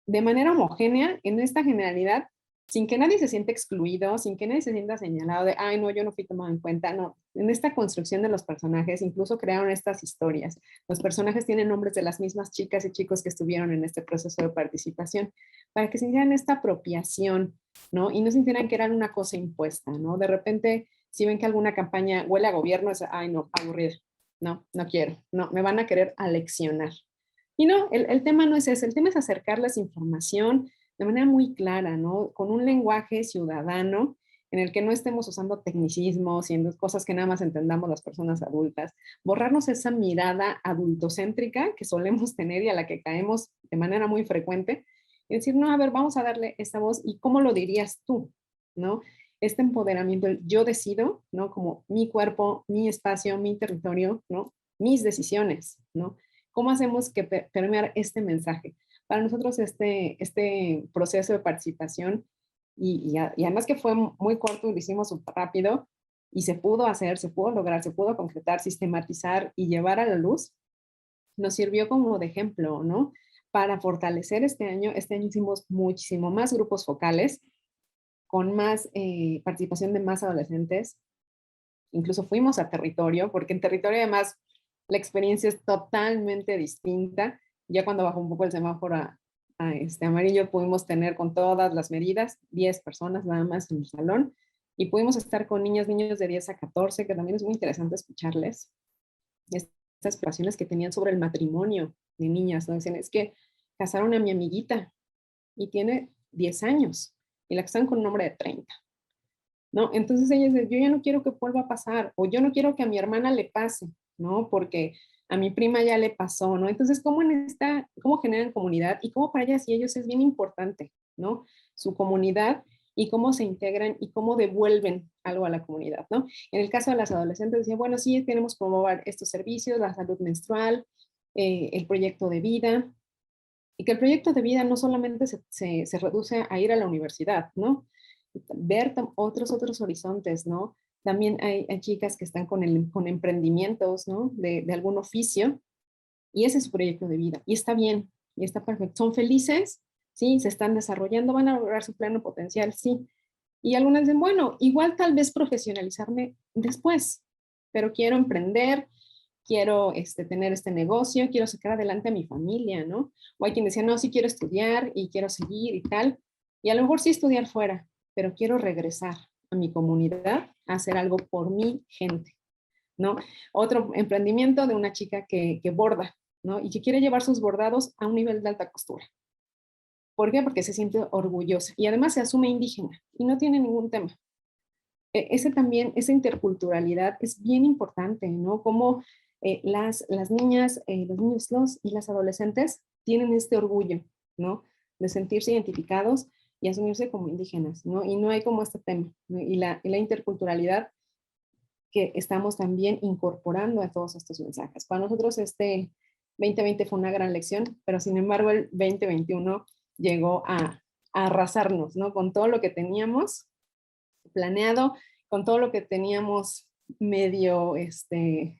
C: de manera homogénea en esta generalidad, sin que nadie se sienta excluido, sin que nadie se sienta señalado de, ay, no, yo no fui tomado en cuenta? No, en esta construcción de los personajes, incluso crearon estas historias. Los personajes tienen nombres de las mismas chicas y chicos que estuvieron en este proceso de participación, para que sintieran esta apropiación, ¿no? Y no sintieran que era una cosa impuesta, ¿no? De repente, si ven que alguna campaña huele a gobierno, es, ay, no, aburrido. No, no quiero, no, me van a querer aleccionar. Y no, el tema no es ese, el tema es acercarles información de manera muy clara, ¿no? Con un lenguaje ciudadano en el que no estemos usando tecnicismos y en cosas que nada más entendamos las personas adultas. Borrarnos esa mirada adultocéntrica que solemos tener y a la que caemos de manera muy frecuente y decir, no, a ver, vamos a darle esta voz y cómo lo dirías tú, ¿no? Este empoderamiento, el yo decido, ¿no? Como mi cuerpo, mi espacio, mi territorio, ¿no? Mis decisiones, ¿no? ¿Cómo hacemos que permear este mensaje? Para nosotros este proceso de participación, y además que fue muy corto y lo hicimos súper rápido, y se pudo hacer, se pudo lograr, se pudo concretar, sistematizar y llevar a la luz, nos sirvió como de ejemplo, ¿no? Para fortalecer este año hicimos muchísimo más grupos focales, con más participación de más adolescentes. Incluso fuimos a territorio, porque en territorio además la experiencia es totalmente distinta. Ya cuando bajó un poco el semáforo a amarillo, pudimos tener con todas las medidas 10 personas nada más en el salón, y pudimos estar con niños de 10 a 14, que también es muy interesante escucharles estas preocupaciones que tenían sobre el matrimonio de niñas, ¿no? Dicen, es que casaron a mi amiguita y tiene 10 años y la casaron con un hombre de 30, ¿no? Entonces ellas dicen, yo ya no quiero que vuelva a pasar, o yo no quiero que a mi hermana le pase, ¿no? Porque a mi prima ya le pasó, ¿no? Entonces, ¿cómo generan comunidad? Y cómo para ellas y ellos es bien importante, ¿no? Su comunidad, y cómo se integran y cómo devuelven algo a la comunidad, ¿no? En el caso de las adolescentes, decían, bueno, sí, tenemos que promover estos servicios, la salud menstrual, el proyecto de vida, y que el proyecto de vida no solamente se reduce a ir a la universidad, ¿no? Ver otros horizontes, ¿no? También hay chicas que están con emprendimientos, ¿no? De algún oficio, y ese es su proyecto de vida, y está bien, y está perfecto. Son felices, sí, se están desarrollando, van a lograr su pleno potencial, sí. Y algunas dicen, bueno, igual tal vez profesionalizarme después, pero quiero emprender, quiero tener este negocio, quiero sacar adelante a mi familia, ¿no? O hay quien decía, no, sí quiero estudiar y quiero seguir y tal, y a lo mejor sí estudiar fuera, pero quiero regresar a mi comunidad a hacer algo por mi gente, ¿no? Otro emprendimiento de una chica que borda, ¿no? Y que quiere llevar sus bordados a un nivel de alta costura. ¿Por qué? Porque se siente orgullosa y además se asume indígena y no tiene ningún tema. Esa interculturalidad es bien importante, ¿no? Como las niñas, los niños y las adolescentes tienen este orgullo, ¿no? De sentirse identificados y asumirse como indígenas, ¿no? Y no hay como este tema, ¿no? Y la interculturalidad que estamos también incorporando a todos estos mensajes. Para nosotros 2020 fue una gran lección, pero sin embargo el 2021 llegó a arrasarnos, ¿no? Con todo lo que teníamos planeado, con todo lo que teníamos medio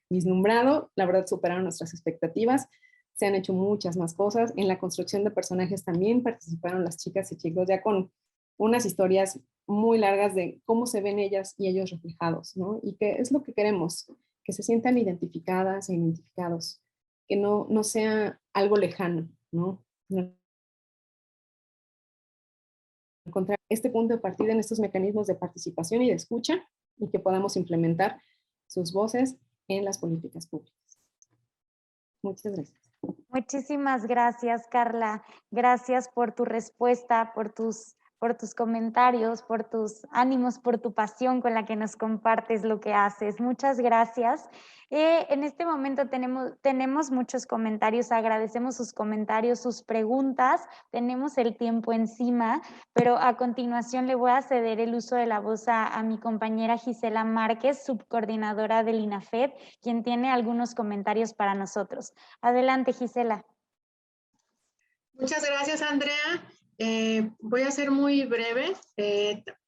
C: vislumbrado, la verdad superaron nuestras expectativas, se han hecho muchas más cosas, en la construcción de personajes también participaron las chicas y chicos ya con unas historias muy largas de cómo se ven ellas y ellos reflejados, ¿no? Y que es lo que queremos, que se sientan identificadas e identificados, que no sea algo lejano, ¿no? Encontrar este punto de partida en estos mecanismos de participación y de escucha y que podamos implementar sus voces en las políticas públicas. Muchas gracias.
D: Muchísimas gracias, Carla. Gracias por tu respuesta, por tus comentarios, por tus ánimos, por tu pasión con la que nos compartes lo que haces. Muchas gracias. En este momento tenemos muchos comentarios, agradecemos sus comentarios, sus preguntas, tenemos el tiempo encima, pero a continuación le voy a ceder el uso de la voz a mi compañera Gisela Márquez, subcoordinadora del INAFED, quien tiene algunos comentarios para nosotros. Adelante, Gisela.
A: Muchas gracias, Andrea. Voy a ser muy breve.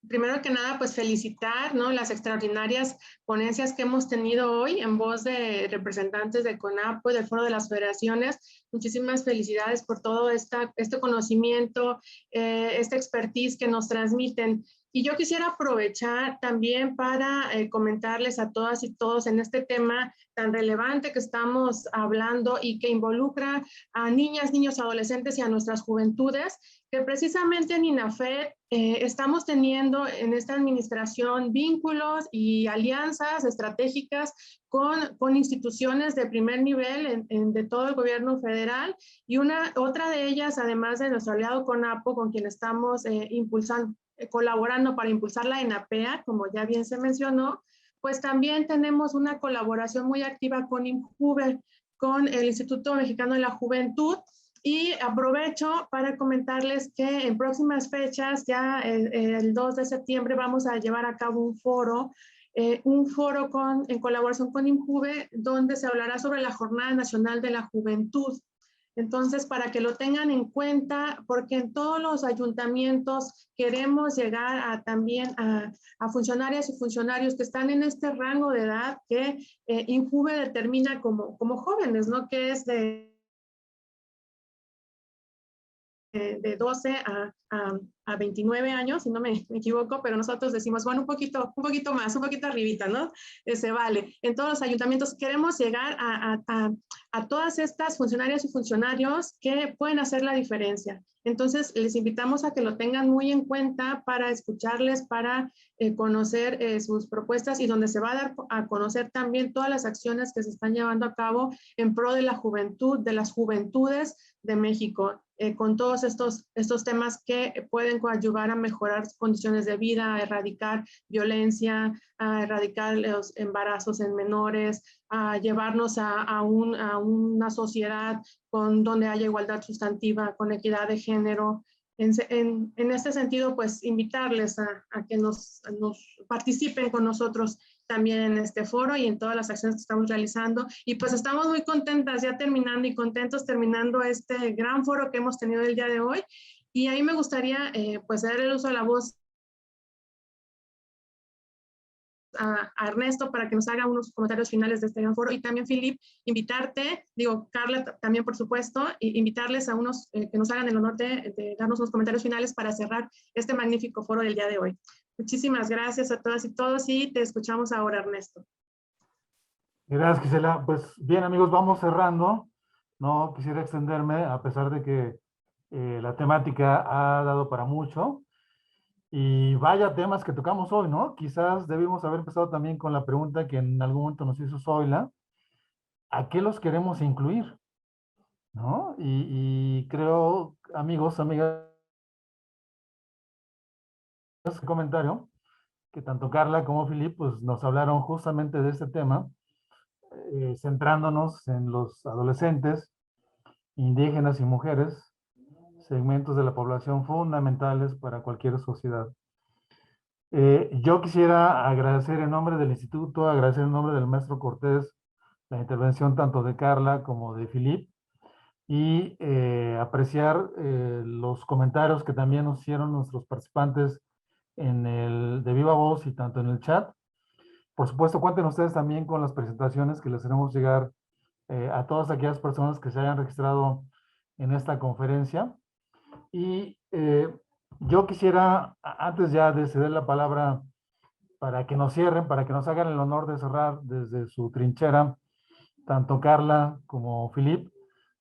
A: Primero que nada, pues felicitar, ¿no?, las extraordinarias ponencias que hemos tenido hoy en voz de representantes de CONAPO y del Foro de las Federaciones. Muchísimas felicidades por todo este conocimiento, esta expertise que nos transmiten. Y yo quisiera aprovechar también para comentarles a todas y todos en este tema tan relevante que estamos hablando y que involucra a niñas, niños, adolescentes y a nuestras juventudes, que precisamente en INAFED estamos teniendo en esta administración vínculos y alianzas estratégicas con instituciones de primer nivel de todo el gobierno federal, y otra de ellas, además de nuestro aliado CONAPO, con quien estamos colaborando para impulsar la ENAPEA, como ya bien se mencionó, pues también tenemos una colaboración muy activa con INJUVE, con el Instituto Mexicano de la Juventud. Y aprovecho para comentarles que en próximas fechas, ya el 2 de septiembre, vamos a llevar a cabo un foro en colaboración con INJUVE, donde se hablará sobre la Jornada Nacional de la Juventud. Entonces, para que lo tengan en cuenta, porque en todos los ayuntamientos queremos llegar también a funcionarias y funcionarios que están en este rango de edad que INJUVE determina como jóvenes, ¿no?, que es de 12 a 29 años, si no me equivoco, pero nosotros decimos, bueno, un poquito más, un poquito arribita, ¿no? Se vale. En todos los ayuntamientos queremos llegar a todas estas funcionarias y funcionarios que pueden hacer la diferencia. Entonces, les invitamos a que lo tengan muy en cuenta para escucharles, para conocer sus propuestas, y donde se va a dar a conocer también todas las acciones que se están llevando a cabo en pro de la juventud, de las juventudes de México, con todos estos temas que pueden coadyuvar a mejorar condiciones de vida, a erradicar violencia, a erradicar los embarazos en menores, a llevarnos a una sociedad donde haya igualdad sustantiva, con equidad de género. En este sentido, pues invitarles a que nos participen con nosotros también en este foro y en todas las acciones que estamos realizando. Y pues estamos muy contentas ya terminando y contentos terminando este gran foro que hemos tenido el día de hoy. Y ahí me gustaría pues dar el uso de la voz a Ernesto para que nos haga unos comentarios finales de este gran foro, y también, Philip, invitarte, digo, Carla también, por supuesto, invitarles a unos que nos hagan el honor de darnos unos comentarios finales para cerrar este magnífico foro del día de hoy. Muchísimas gracias a todas y todos, y te escuchamos ahora, Ernesto.
B: Gracias, Gisela. Pues bien, amigos, vamos cerrando. No quisiera extenderme, a pesar de que la temática ha dado para mucho. Y vaya temas que tocamos hoy, ¿no? Quizás debimos haber empezado también con la pregunta que en algún momento nos hizo Zoila: ¿a qué los queremos incluir? ¿No? Y creo, amigos, amigas, comentario, que tanto Carla como Philip pues, nos hablaron justamente de este tema, centrándonos en los adolescentes, indígenas y mujeres, segmentos de la población fundamentales para cualquier sociedad. Yo quisiera agradecer en nombre del instituto, agradecer en nombre del maestro Cortés la intervención tanto de Carla como de Philip, y apreciar los comentarios que también nos hicieron nuestros participantes en el de viva voz y tanto en el chat. Por supuesto, cuenten ustedes también con las presentaciones que les haremos llegar a todas aquellas personas que se hayan registrado en esta conferencia. Y yo quisiera, antes ya de ceder la palabra para que nos cierren, para que nos hagan el honor de cerrar desde su trinchera, tanto Carla como Philip,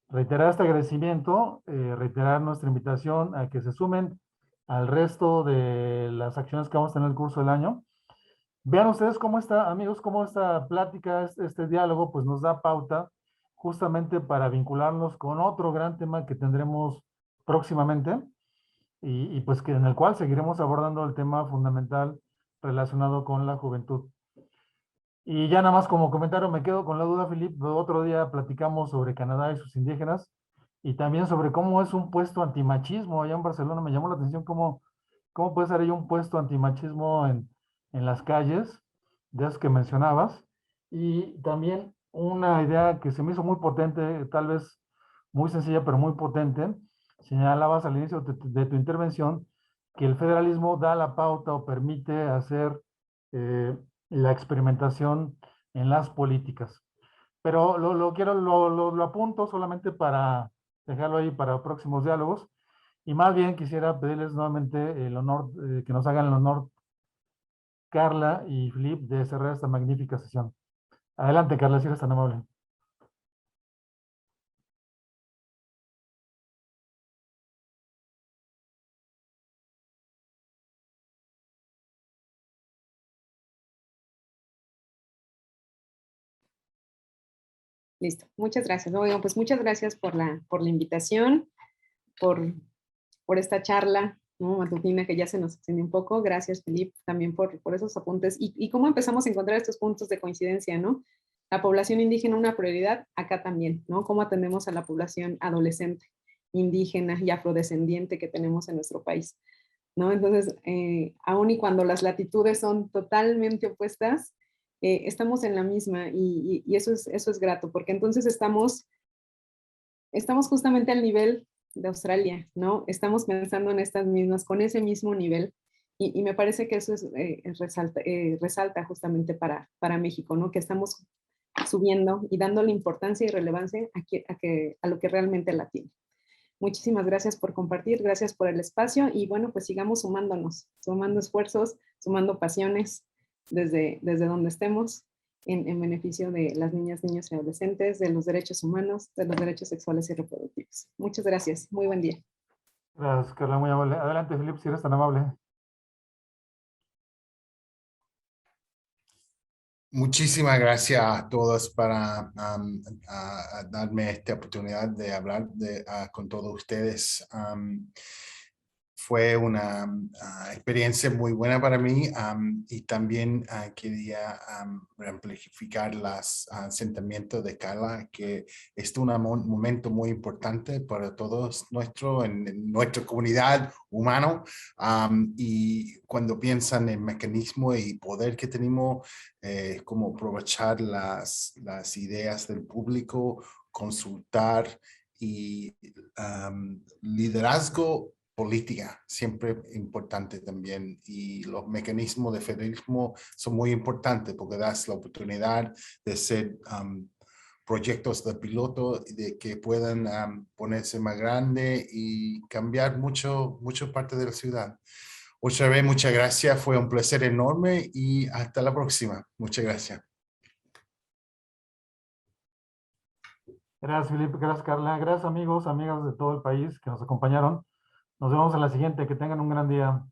B: reiterar este agradecimiento, reiterar nuestra invitación a que se sumen al resto de las acciones que vamos a tener en el curso del año. Vean ustedes cómo está, amigos, cómo esta plática, este diálogo, pues nos da pauta justamente para vincularnos con otro gran tema que tendremos próximamente, y pues que en el cual seguiremos abordando el tema fundamental relacionado con la juventud. Y ya nada más como comentario, me quedo con la duda, Philip, otro día platicamos sobre Canadá y sus indígenas, y también sobre cómo es un puesto antimachismo allá en Barcelona. Me llamó la atención cómo puede ser ahí un puesto antimachismo en las calles, de esas que mencionabas, y también una idea que se me hizo muy potente, tal vez muy sencilla, pero muy potente. Señalabas al inicio de tu intervención que el federalismo da la pauta o permite hacer la experimentación en las políticas. Pero lo apunto solamente para dejarlo ahí para próximos diálogos, y más bien quisiera pedirles nuevamente el honor, que nos hagan el honor Carla y Philip de cerrar esta magnífica sesión. Adelante, Carla, si eres tan amable.
C: Listo, muchas gracias. Bueno, pues muchas gracias por la invitación, por esta charla, ¿no?, matutina, que ya se nos extendió un poco. Gracias, Philip, también por esos apuntes y cómo empezamos a encontrar estos puntos de coincidencia, ¿no? La población indígena una prioridad, acá también, ¿no? Cómo atendemos a la población adolescente, indígena y afrodescendiente que tenemos en nuestro país, ¿no? Entonces, aun y cuando las latitudes son totalmente opuestas, estamos en la misma, y eso es grato, porque entonces estamos justamente al nivel de Australia, ¿no? Estamos pensando en estas mismas, con ese mismo nivel, y me parece que eso resalta justamente para México, ¿no? Que estamos subiendo y dándole importancia y relevancia a lo que realmente la tiene. Muchísimas gracias por compartir, gracias por el espacio, y bueno, pues sigamos sumándonos, sumando esfuerzos, sumando pasiones desde donde estemos, en beneficio de las niñas, niños y adolescentes, de los derechos humanos, de los derechos sexuales y reproductivos. Muchas gracias, muy buen día.
B: Gracias, Carla, muy amable. Adelante, Philip, si eres tan amable.
E: Muchísimas gracias a todos para darme esta oportunidad de hablar con todos ustedes. Fue una experiencia muy buena para mí, y también quería amplificar los sentimientos de Carla, que es un momento muy importante para todos en nuestra comunidad humana, y cuando piensan en mecanismo y poder que tenemos, cómo aprovechar las ideas del público, consultar, y liderazgo política, siempre importante también. Y los mecanismos de federalismo son muy importantes porque das la oportunidad de hacer proyectos de piloto de que puedan ponerse más grande y cambiar mucho parte de la ciudad. Otra vez, muchas gracias. Fue un placer enorme y hasta la próxima. Muchas gracias.
B: Gracias, Felipe. Gracias, Carla. Gracias, amigos, amigas de todo el país que nos acompañaron. Nos vemos en la siguiente. Que tengan un gran día.